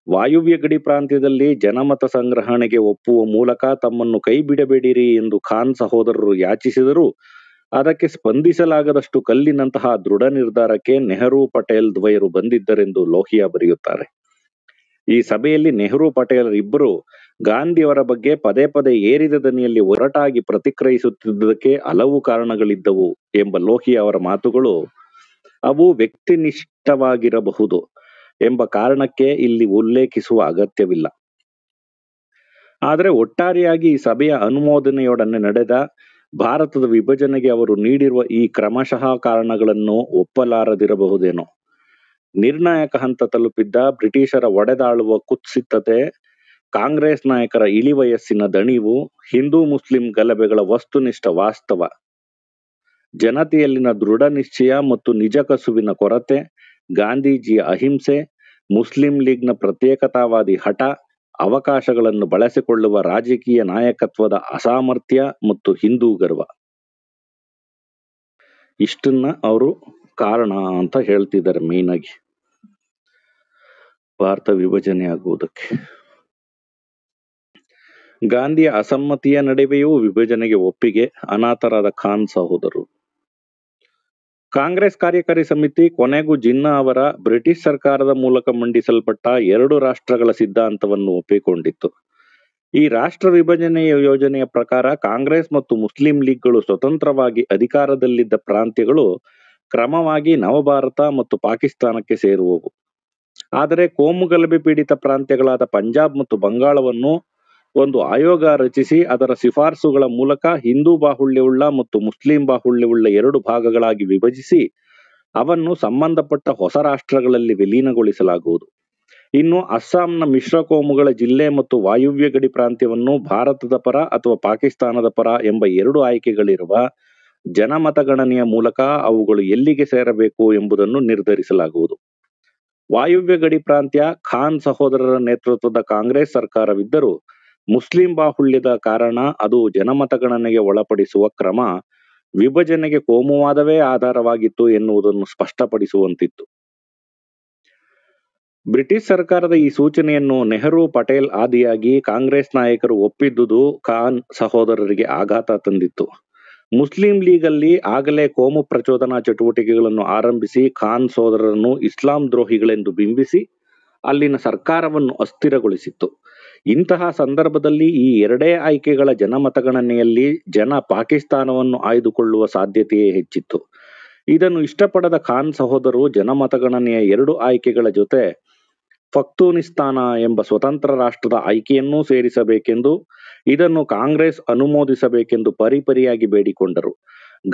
ವಾಯುವ್ಯ ಗಡಿ ಪ್ರಾಂತ್ಯದಲ್ಲಿ ಜನಮತ ಸಂಗ್ರಹಣೆಗೆ ಒಪ್ಪುವ ಮೂಲಕ ತಮ್ಮನ್ನು ಕೈ ಬಿಡಬೇಡಿರಿ ಎಂದು ಖಾನ್ ಸಹೋದರರು ಯಾಚಿಸಿದರೂ ಅದಕ್ಕೆ ಸ್ಪಂದಿಸಲಾಗದಷ್ಟು ಕಲ್ಲಿನಂತಹ ದೃಢ ನಿರ್ಧಾರಕ್ಕೆ ನೆಹರು ಪಟೇಲ್ ದ್ವಯರು ಬಂದಿದ್ದರೆಂದು ಲೋಹಿಯಾ ಬರೆಯುತ್ತಾರೆ. ಈ ಸಭೆಯಲ್ಲಿ ನೆಹರು ಪಟೇಲ್ ಇಬ್ಬರು ಗಾಂಧಿಯವರ ಬಗ್ಗೆ ಪದೇ ಪದೇ ಏರಿದ ದನಿಯಲ್ಲಿ ಒರಟಾಗಿ ಪ್ರತಿಕ್ರಿಯಿಸುತ್ತಿದ್ದುದಕ್ಕೆ ಹಲವು ಕಾರಣಗಳಿದ್ದವು ಎಂಬ ಲೋಹಿಯಾ ಅವರ ಮಾತುಗಳು ಅವು ವ್ಯಕ್ತಿನಿಷ್ಠವಾಗಿರಬಹುದು ಎಂಬ ಕಾರಣಕ್ಕೆ ಇಲ್ಲಿ ಉಲ್ಲೇಖಿಸುವ ಅಗತ್ಯವಿಲ್ಲ. ಆದರೆ ಒಟ್ಟಾರೆಯಾಗಿ ಈ ಸಭೆಯ ಅನುಮೋದನೆಯೊಡನೆ ನಡೆದ ಭಾರತದ ವಿಭಜನೆಗೆ ಅವರು ನೀಡಿರುವ ಈ ಕ್ರಮಶಃ ಕಾರಣಗಳನ್ನು ಒಪ್ಪಲಾರದಿರಬಹುದೇನೋ. ನಿರ್ಣಾಯಕ ಹಂತ ತಲುಪಿದ್ದ ಬ್ರಿಟಿಷರ ಒಡೆದಾಳುವ ಕುತ್ಸಿತತೆ, ಕಾಂಗ್ರೆಸ್ ನಾಯಕರ ಇಳಿವಯಸ್ಸಿನ ದಣಿವು, ಹಿಂದೂ ಮುಸ್ಲಿಂ ಗಲಭೆಗಳ ವಸ್ತುನಿಷ್ಠ ವಾಸ್ತವ, ಜನತೆಯಲ್ಲಿನ ದೃಢ ನಿಶ್ಚಯ ಮತ್ತು ನಿಜ ಕಸುವಿನ ಕೊರತೆ, ಗಾಂಧೀಜಿಯ ಅಹಿಂಸೆ, ಮುಸ್ಲಿಂ ಲೀಗ್ನ ಪ್ರತ್ಯೇಕತಾವಾದಿ ಹಠ, ಅವಕಾಶಗಳನ್ನು ಬಳಸಿಕೊಳ್ಳುವ ರಾಜಕೀಯ ನಾಯಕತ್ವದ ಅಸಾಮರ್ಥ್ಯ ಮತ್ತು ಹಿಂದೂ ಗರ್ವ, ಇಷ್ಟನ್ನ ಅವರು ಕಾರಣ ಅಂತ ಹೇಳ್ತಿದ್ದಾರೆ. ಮೇನ್ ಆಗಿ ಭಾರತ ವಿಭಜನೆ ಆಗುವುದಕ್ಕೆ ಗಾಂಧಿಯ ಅಸಮ್ಮತಿಯ ನಡುವೆಯೂ ವಿಭಜನೆಗೆ ಒಪ್ಪಿಗೆ, ಅನಾಥರಾದ ಖಾನ್ ಸಹೋದರರು. ಕಾಂಗ್ರೆಸ್ ಕಾರ್ಯಕಾರಿ ಸಮಿತಿ ಕೊನೆಗೂ ಜಿನ್ನಾ ಅವರ ಬ್ರಿಟಿಷ್ ಸರ್ಕಾರದ ಮೂಲಕ ಮಂಡಿಸಲ್ಪಟ್ಟ 2 ರಾಷ್ಟ್ರಗಳ ಸಿದ್ಧಾಂತವನ್ನು ಒಪ್ಪಿಕೊಂಡಿತ್ತು. ಈ ರಾಷ್ಟ್ರ ವಿಭಜನೆಯ ಯೋಜನೆಯ ಪ್ರಕಾರ ಕಾಂಗ್ರೆಸ್ ಮತ್ತು ಮುಸ್ಲಿಂ ಲೀಗ್ಗಳು ಸ್ವತಂತ್ರವಾಗಿ ಅಧಿಕಾರದಲ್ಲಿದ್ದ ಪ್ರಾಂತ್ಯಗಳು ಕ್ರಮವಾಗಿ ನವಭಾರತ ಮತ್ತು ಪಾಕಿಸ್ತಾನಕ್ಕೆ ಸೇರುವವು. ಆದರೆ ಕೋಮು ಗಲಭೆ ಪೀಡಿತ ಪ್ರಾಂತ್ಯಗಳಾದ ಪಂಜಾಬ್ ಮತ್ತು ಬಂಗಾಳವನ್ನು ಒಂದು ಆಯೋಗ ರಚಿಸಿ ಅದರ ಶಿಫಾರಸುಗಳ ಮೂಲಕ ಹಿಂದೂ ಬಾಹುಳ್ಯವುಳ್ಳ ಮತ್ತು ಮುಸ್ಲಿಂ ಬಾಹುಳ್ಯವುಳ್ಳ 2 ಭಾಗಗಳಾಗಿ ವಿಭಜಿಸಿ ಅವನ್ನು ಸಂಬಂಧಪಟ್ಟ ಹೊಸ ರಾಷ್ಟ್ರಗಳಲ್ಲಿ ವಿಲೀನಗೊಳಿಸಲಾಗುವುದು. ಇನ್ನು ಅಸ್ಸಾಂನ ಮಿಶ್ರ ಕೋಮುಗಳ ಜಿಲ್ಲೆ ಮತ್ತು ವಾಯುವ್ಯ ಗಡಿ ಪ್ರಾಂತ್ಯವನ್ನು ಭಾರತದ ಪರ ಅಥವಾ ಪಾಕಿಸ್ತಾನದ ಪರ ಎಂಬ 2 ಆಯ್ಕೆಗಳಿರುವ ಜನಮತಗಣನೆಯ ಮೂಲಕ ಅವುಗಳು ಎಲ್ಲಿಗೆ ಸೇರಬೇಕು ಎಂಬುದನ್ನು ನಿರ್ಧರಿಸಲಾಗುವುದು. ವಾಯುವ್ಯ ಗಡಿ ಪ್ರಾಂತ್ಯ ಖಾನ್ ಸಹೋದರರ ನೇತೃತ್ವದ ಕಾಂಗ್ರೆಸ್ ಸರ್ಕಾರವಿದ್ದರೂ ಮುಸ್ಲಿಂ ಬಾಹುಳ್ಯದ ಕಾರಣ ಅದು ಜನಮತಗಣನೆಗೆ ಒಳಪಡಿಸುವ ಕ್ರಮ ವಿಭಜನೆಗೆ ಕೋಮುವಾದವೇ ಆಧಾರವಾಗಿತ್ತು ಎನ್ನುವುದನ್ನು ಸ್ಪಷ್ಟಪಡಿಸುವಂತಿತ್ತು. ಬ್ರಿಟಿಷ್ ಸರ್ಕಾರದ ಈ ಸೂಚನೆಯನ್ನು ನೆಹರು ಪಟೇಲ್ ಆದಿಯಾಗಿ ಕಾಂಗ್ರೆಸ್ ನಾಯಕರು ಒಪ್ಪಿದ್ದುದು ಖಾನ್ ಸಹೋದರರಿಗೆ ಆಘಾತ ತಂದಿತ್ತು. ಮುಸ್ಲಿಂ ಲೀಗಲ್ಲಿ ಆಗಲೇ ಕೋಮು ಪ್ರಚೋದನಾ ಚಟುವಟಿಕೆಗಳನ್ನು ಆರಂಭಿಸಿ ಖಾನ್ ಸಹೋದರರನ್ನು ಇಸ್ಲಾಂ ದ್ರೋಹಿಗಳೆಂದು ಬಿಂಬಿಸಿ ಅಲ್ಲಿನ ಸರ್ಕಾರವನ್ನು ಅಸ್ಥಿರಗೊಳಿಸಿತ್ತು. ಇಂತಹ ಸಂದರ್ಭದಲ್ಲಿ ಈ 2 ಆಯ್ಕೆಗಳ ಜನಮತಗಣನೆಯಲ್ಲಿ ಜನ ಪಾಕಿಸ್ತಾನವನ್ನು ಆಯ್ದುಕೊಳ್ಳುವ ಸಾಧ್ಯತೆಯೇ ಹೆಚ್ಚಿತ್ತು. ಇದನ್ನು ಇಷ್ಟಪಡದ ಖಾನ್ ಸಹೋದರರು ಜನಮತಗಣನೆಯ 2 ಆಯ್ಕೆಗಳ ಜೊತೆ ಪಖ್ತೂನಿಸ್ತಾನ ಎಂಬ ಸ್ವತಂತ್ರ ರಾಷ್ಟ್ರದ ಆಯ್ಕೆಯನ್ನೂ ಸೇರಿಸಬೇಕೆಂದು ಇದನ್ನು ಕಾಂಗ್ರೆಸ್ ಅನುಮೋದಿಸಬೇಕೆಂದು ಪರಿಪರಿಯಾಗಿ ಬೇಡಿಕೊಂಡರು.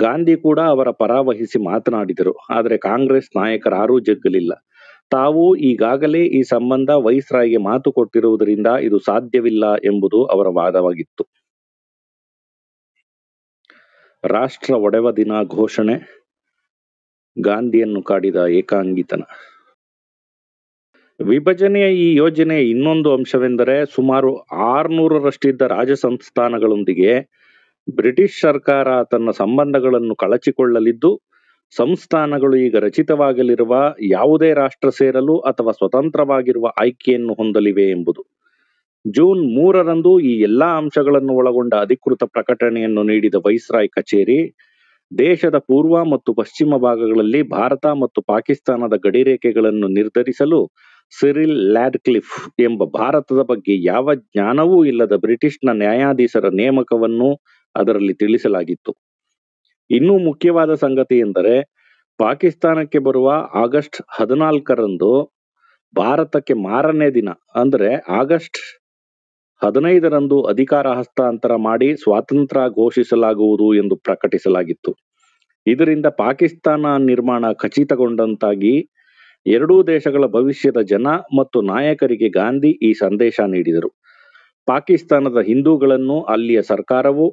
ಗಾಂಧಿ ಕೂಡ ಅವರ ಪರ ವಹಿಸಿ ಮಾತನಾಡಿದರು. ಆದರೆ ಕಾಂಗ್ರೆಸ್ ನಾಯಕರಾರೂ ಜಗ್ಗಲಿಲ್ಲ. ತಾವು ಈಗಾಗಲೇ ಈ ಸಂಬಂಧ ವೈಸ್ರಾಯ್ಗೆ ಮಾತು ಕೊಟ್ಟಿರುವುದರಿಂದ ಇದು ಸಾಧ್ಯವಿಲ್ಲ ಎಂಬುದು ಅವರ ವಾದವಾಗಿತ್ತು. ರಾಷ್ಟ್ರ ಒಡೆವ ದಿನ ಘೋಷಣೆ, ಗಾಂಧಿಯನ್ನು ಕಾಡಿದ ಏಕಾಂಗಿತನ. ವಿಭಜನೆಯ ಈ ಯೋಜನೆಯ ಇನ್ನೊಂದು ಅಂಶವೆಂದರೆ ಸುಮಾರು 600ರಷ್ಟಿದ್ದ ರಾಜ ಸಂಸ್ಥಾನಗಳೊಂದಿಗೆ ಬ್ರಿಟಿಷ್ ಸರ್ಕಾರ ತನ್ನ ಸಂಬಂಧಗಳನ್ನು ಕಳಚಿಕೊಳ್ಳಲಿದ್ದು, ಸಂಸ್ಥಾನಗಳು ಈಗ ರಚಿತವಾಗಲಿರುವ ಯಾವುದೇ ರಾಷ್ಟ್ರ ಸೇರಲು ಅಥವಾ ಸ್ವತಂತ್ರವಾಗಿರುವ ಆಯ್ಕೆಯನ್ನು ಹೊಂದಲಿವೆ ಎಂಬುದು. ಜೂನ್ 3ರಂದು ಈ ಎಲ್ಲಾ ಅಂಶಗಳನ್ನು ಒಳಗೊಂಡ ಅಧಿಕೃತ ಪ್ರಕಟಣೆಯನ್ನು ನೀಡಿದ ವೈಸ್ರಾಯ್ ಕಚೇರಿ, ದೇಶದ ಪೂರ್ವ ಮತ್ತು ಪಶ್ಚಿಮ ಭಾಗಗಳಲ್ಲಿ ಭಾರತ ಮತ್ತು ಪಾಕಿಸ್ತಾನದ ಗಡಿರೇಖೆಗಳನ್ನು ನಿರ್ಧರಿಸಲು ಸಿರಿಲ್ ಲ್ಯಾಡ್ಕ್ಲಿಫ್ ಎಂಬ ಭಾರತದ ಬಗ್ಗೆ ಯಾವ ಜ್ಞಾನವೂ ಇಲ್ಲದ ಬ್ರಿಟಿಷ್ನ ನ್ಯಾಯಾಧೀಶರ ನೇಮಕವನ್ನು ಅದರಲ್ಲಿ ತಿಳಿಸಲಾಗಿತ್ತು. ಇನ್ನೂ ಮುಖ್ಯವಾದ ಸಂಗತಿ ಎಂದರೆ, ಪಾಕಿಸ್ತಾನಕ್ಕೆ ಬರುವ ಆಗಸ್ಟ್ 14ರಂದು ಭಾರತಕ್ಕೆ ಮಾರನೇ ದಿನ ಅಂದರೆ ಆಗಸ್ಟ್ 15ರಂದು ಅಧಿಕಾರ ಹಸ್ತಾಂತರ ಮಾಡಿ ಸ್ವಾತಂತ್ರ್ಯ ಘೋಷಿಸಲಾಗುವುದು ಎಂದು ಪ್ರಕಟಿಸಲಾಗಿತ್ತು. ಇದರಿಂದ ಪಾಕಿಸ್ತಾನ ನಿರ್ಮಾಣ ಖಚಿತಗೊಂಡಂತಾಗಿ ಎರಡೂ ದೇಶಗಳ ಭವಿಷ್ಯದ ಜನ ಮತ್ತು ನಾಯಕರಿಗೆ ಗಾಂಧಿ ಈ ಸಂದೇಶ ನೀಡಿದರು. ಪಾಕಿಸ್ತಾನದ ಹಿಂದೂಗಳನ್ನು ಅಲ್ಲಿಯ ಸರ್ಕಾರವು,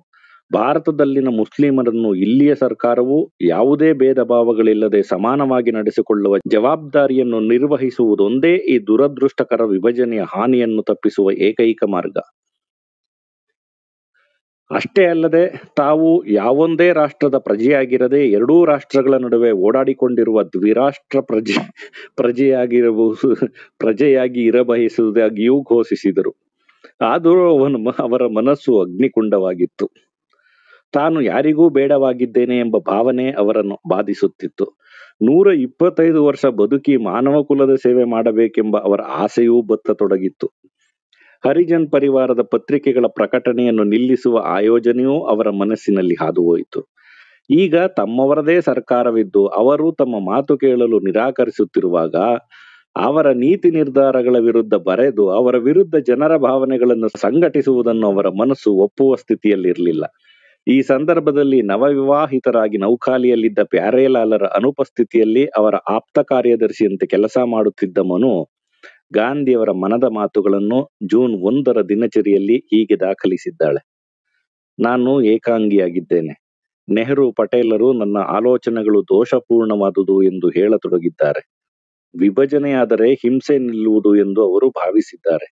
ಭಾರತದಲ್ಲಿನ ಮುಸ್ಲಿಮರನ್ನು ಇಲ್ಲಿಯ ಸರ್ಕಾರವು ಯಾವುದೇ ಭೇದ ಭಾವಗಳಿಲ್ಲದೆ ಸಮಾನವಾಗಿ ನಡೆಸಿಕೊಳ್ಳುವ ಜವಾಬ್ದಾರಿಯನ್ನು ನಿರ್ವಹಿಸುವುದೊಂದೇ ಈ ದುರದೃಷ್ಟಕರ ವಿಭಜನೆಯ ಹಾನಿಯನ್ನು ತಪ್ಪಿಸುವ ಏಕೈಕ ಮಾರ್ಗ. ಅಷ್ಟೇ ಅಲ್ಲದೆ, ತಾವು ಯಾವೊಂದೇ ರಾಷ್ಟ್ರದ ಪ್ರಜೆಯಾಗಿರದೆ ಎರಡೂ ರಾಷ್ಟ್ರಗಳ ನಡುವೆ ಓಡಾಡಿಕೊಂಡಿರುವ ದ್ವಿರಾಷ್ಟ್ರ ಪ್ರಜೆಯಾಗಿ ಇರಬಯಸುವುದಾಗಿಯೂ ಘೋಷಿಸಿದರು. ಆದರೂ ಅವರ ಮನಸ್ಸು ಅಗ್ನಿಕುಂಡವಾಗಿತ್ತು. ತಾನು ಯಾರಿಗೂ ಬೇಡವಾಗಿದ್ದೇನೆ ಎಂಬ ಭಾವನೆ ಅವರನ್ನು ಬಾಧಿಸುತ್ತಿತ್ತು. 125 ವರ್ಷ ಬದುಕಿ ಮಾನವ ಕುಲದ ಸೇವೆ ಮಾಡಬೇಕೆಂಬ ಅವರ ಆಸೆಯೂ ಬತ್ತತೊಡಗಿತ್ತು. ಹರಿಜನ್ ಪರಿವಾರದ ಪತ್ರಿಕೆಗಳ ಪ್ರಕಟಣೆಯನ್ನು ನಿಲ್ಲಿಸುವ ಆಯೋಜನೆಯೂ ಅವರ ಮನಸ್ಸಿನಲ್ಲಿ ಹಾದುಹೋಯಿತು. ಈಗ ತಮ್ಮವರದೇ ಸರ್ಕಾರವಿದ್ದು ಅವರು ತಮ್ಮ ಮಾತು ಕೇಳಲು ನಿರಾಕರಿಸುತ್ತಿರುವಾಗ ಅವರ ನೀತಿ ನಿರ್ಧಾರಗಳ ವಿರುದ್ಧ ಬರೆದು ಅವರ ವಿರುದ್ಧ ಜನರ ಭಾವನೆಗಳನ್ನು ಸಂಘಟಿಸುವುದನ್ನು ಅವರ ಮನಸ್ಸು ಒಪ್ಪುವ ಸ್ಥಿತಿಯಲ್ಲಿರಲಿಲ್ಲ. ಈ ಸಂದರ್ಭದಲ್ಲಿ ನವವಿವಾಹಿತರಾಗಿ ನೌಖಾಲಿಯಲ್ಲಿದ್ದ ಪ್ಯಾರೇಲಾಲರ ಅನುಪಸ್ಥಿತಿಯಲ್ಲಿ ಅವರ ಆಪ್ತ ಕಾರ್ಯದರ್ಶಿಯಂತೆ ಕೆಲಸ ಮಾಡುತ್ತಿದ್ದ ಮನು ಗಾಂಧಿಯವರ ಮನದ ಮಾತುಗಳನ್ನು ಜೂನ್ 1ರ ದಿನಚರಿಯಲ್ಲಿ ಹೀಗೆ ದಾಖಲಿಸಿದ್ದಾಳೆ. ನಾನು ಏಕಾಂಗಿಯಾಗಿದ್ದೇನೆ. ನೆಹರು, ಪಟೇಲರು ನನ್ನ ಆಲೋಚನೆಗಳು ದೋಷಪೂರ್ಣವಾದುದು ಎಂದು ಹೇಳತೊಡಗಿದ್ದಾರೆ. ವಿಭಜನೆಯಾದರೆ ಹಿಂಸೆ ನಿಲ್ಲುವುದು ಎಂದು ಅವರು ಭಾವಿಸಿದ್ದಾರೆ.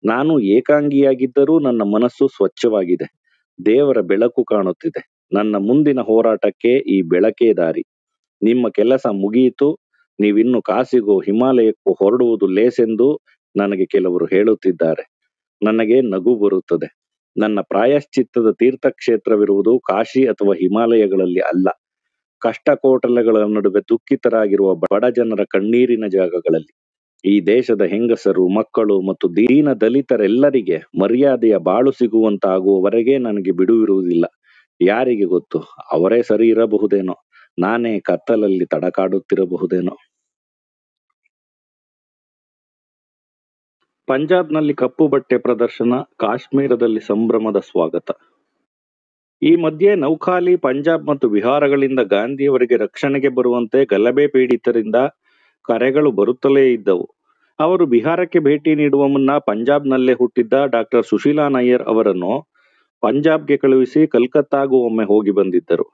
ನಾನು ಏಕಾಂಗಿಯಾಗಿದ್ದರೂ ನನ್ನ ಮನಸ್ಸು ಸ್ವಚ್ಛವಾಗಿದೆ. ದೇವರ ಬೆಳಕು ಕಾಣುತ್ತಿದೆ. ನನ್ನ ಮುಂದಿನ ಹೋರಾಟಕ್ಕೆ ಈ ಬೆಳಕೇ ದಾರಿ. ನಿಮ್ಮ ಕೆಲಸ ಮುಗಿಯಿತು, ನೀವಿನ್ನು ಕಾಸಿಗೋ ಹಿಮಾಲಯಕ್ಕೂ ಹೊರಡುವುದು ಲೇಸೆಂದು ನನಗೆ ಕೆಲವರು ಹೇಳುತ್ತಿದ್ದಾರೆ. ನನಗೆ ನಗು ಬರುತ್ತದೆ. ನನ್ನ ಪ್ರಾಯಶ್ಚಿತ್ತದ ತೀರ್ಥಕ್ಷೇತ್ರವಿರುವುದು ಕಾಶಿ ಅಥವಾ ಹಿಮಾಲಯಗಳಲ್ಲಿ ಅಲ್ಲ, ಕಷ್ಟಕೋಟಲೆಗಳ ನಡುವೆ ದುಃಖಿತರಾಗಿರುವ ಬಡ ಜನರ ಕಣ್ಣೀರಿನ ಜಾಗಗಳಲ್ಲಿ. ಈ ದೇಶದ ಹೆಂಗಸರು, ಮಕ್ಕಳು ಮತ್ತು ದೀನ ದಲಿತರೆಲ್ಲರಿಗೆ ಮರ್ಯಾದೆಯ ಬಾಳು ಸಿಗುವಂತಾಗುವವರೆಗೆ ನನಗೆ ಬಿಡುವಿರುವುದಿಲ್ಲ. ಯಾರಿಗೆ ಗೊತ್ತು, ಅವರೇ ಸರಿ ಇರಬಹುದೇನೋ, ನಾನೇ ಕತ್ತಲಲ್ಲಿ ತಡಕಾಡುತ್ತಿರಬಹುದೇನೋ. ಪಂಜಾಬ್ನಲ್ಲಿ ಕಪ್ಪು ಬಟ್ಟೆ ಪ್ರದರ್ಶನ, ಕಾಶ್ಮೀರದಲ್ಲಿ ಸಂಭ್ರಮದ ಸ್ವಾಗತ. ಈ ಮಧ್ಯೆ ನೌಖಾಲಿ, ಪಂಜಾಬ್ ಮತ್ತು ಬಿಹಾರಗಳಿಂದ ಗಾಂಧಿಯವರಿಗೆ ರಕ್ಷಣೆಗೆ ಬರುವಂತೆ ಗಲಭೆ ಪೀಡಿತರಿಂದ ಕರೆಗಳು ಬರುತ್ತಲೇ ಇದ್ದವು. ಅವರು ಬಿಹಾರಕ್ಕೆ ಭೇಟಿ ನೀಡುವ ಮುನ್ನ ಪಂಜಾಬ್ನಲ್ಲೇ ಹುಟ್ಟಿದ್ದ ಡಾಕ್ಟರ್ ಸುಶೀಲಾ ನಯ್ಯರ್ ಅವರನ್ನು ಪಂಜಾಬ್ಗೆ ಕಳುಹಿಸಿ ಕಲ್ಕತ್ತಾಗೂ ಒಮ್ಮೆ ಹೋಗಿ ಬಂದಿದ್ದರು.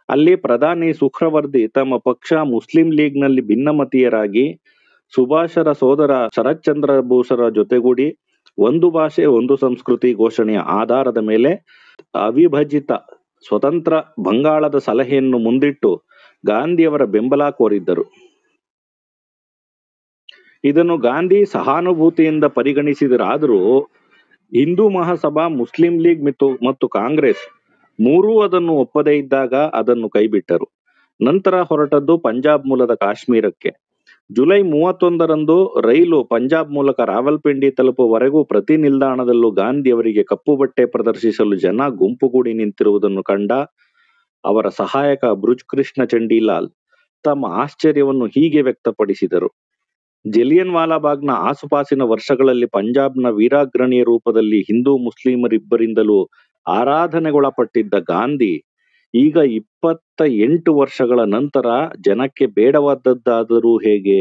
ಅಲ್ಲಿ ಪ್ರಧಾನಿ ಸುಹ್ರವರ್ದಿ ತಮ್ಮ ಪಕ್ಷ ಮುಸ್ಲಿಂ ಲೀಗ್ನಲ್ಲಿ ಭಿನ್ನಮತೀಯರಾಗಿ ಸುಭಾಷರ ಸೋದರ ಶರತ್ ಚಂದ್ರ ಬೋಸರ ಜೊತೆಗೂಡಿ ಒಂದು ಭಾಷೆ ಒಂದು ಸಂಸ್ಕೃತಿ ಘೋಷಣೆಯ ಆಧಾರದ ಮೇಲೆ ಅವಿಭಜಿತ ಸ್ವತಂತ್ರ ಬಂಗಾಳದ ಸಲಹೆಯನ್ನು ಮುಂದಿಟ್ಟು ಗಾಂಧಿಯವರ ಬೆಂಬಲ ಕೋರಿದ್ದರು. ಇದನ್ನು ಗಾಂಧಿ ಸಹಾನುಭೂತಿಯಿಂದ ಪರಿಗಣಿಸಿದರಾದರೂ ಹಿಂದೂ ಮಹಾಸಭಾ, ಮುಸ್ಲಿಂ ಲೀಗ್ ಮತ್ತು ಕಾಂಗ್ರೆಸ್ ಮೂರೂ ಅದನ್ನು ಒಪ್ಪದೇ ಇದ್ದಾಗ ಅದನ್ನು ಕೈಬಿಟ್ಟರು. ನಂತರ ಹೊರಟದ್ದು ಪಂಜಾಬ್ ಮೂಲದ ಕಾಶ್ಮೀರಕ್ಕೆ. ಜುಲೈ 31ರಂದು ರೈಲು ಪಂಜಾಬ್ ಮೂಲಕ ರಾವಲ್ಪಿಂಡಿ ತಲುಪುವವರೆಗೂ ಪ್ರತಿ ನಿಲ್ದಾಣದಲ್ಲೂ ಗಾಂಧಿಯವರಿಗೆ ಕಪ್ಪು ಬಟ್ಟೆ ಪ್ರದರ್ಶಿಸಲು ಜನ ಗುಂಪುಗೂಡಿ ನಿಂತಿರುವುದನ್ನು ಕಂಡ ಅವರ ಸಹಾಯಕ ಬ್ರುಜ್ ಕೃಷ್ಣ ಚಂಡೀಲಾಲ್ ತಮ್ಮ ಆಶ್ಚರ್ಯವನ್ನು ಹೀಗೆ ವ್ಯಕ್ತಪಡಿಸಿದರು: ಜಲಿಯನ್ ವಾಲಾಬಾಗ್ನ ಆಸುಪಾಸಿನ ವರ್ಷಗಳಲ್ಲಿ ಪಂಜಾಬ್ನ ವೀರಾಗ್ರಣಿಯ ರೂಪದಲ್ಲಿ ಹಿಂದೂ ಮುಸ್ಲಿಮರಿಬ್ಬರಿಂದಲೂ ಆರಾಧನೆಗೊಳಪಟ್ಟಿದ್ದ ಗಾಂಧಿ ಈಗ 28 ವರ್ಷಗಳ ನಂತರ ಜನಕ್ಕೆ ಬೇಡವಾದದ್ದಾದರೂ ಹೇಗೆ?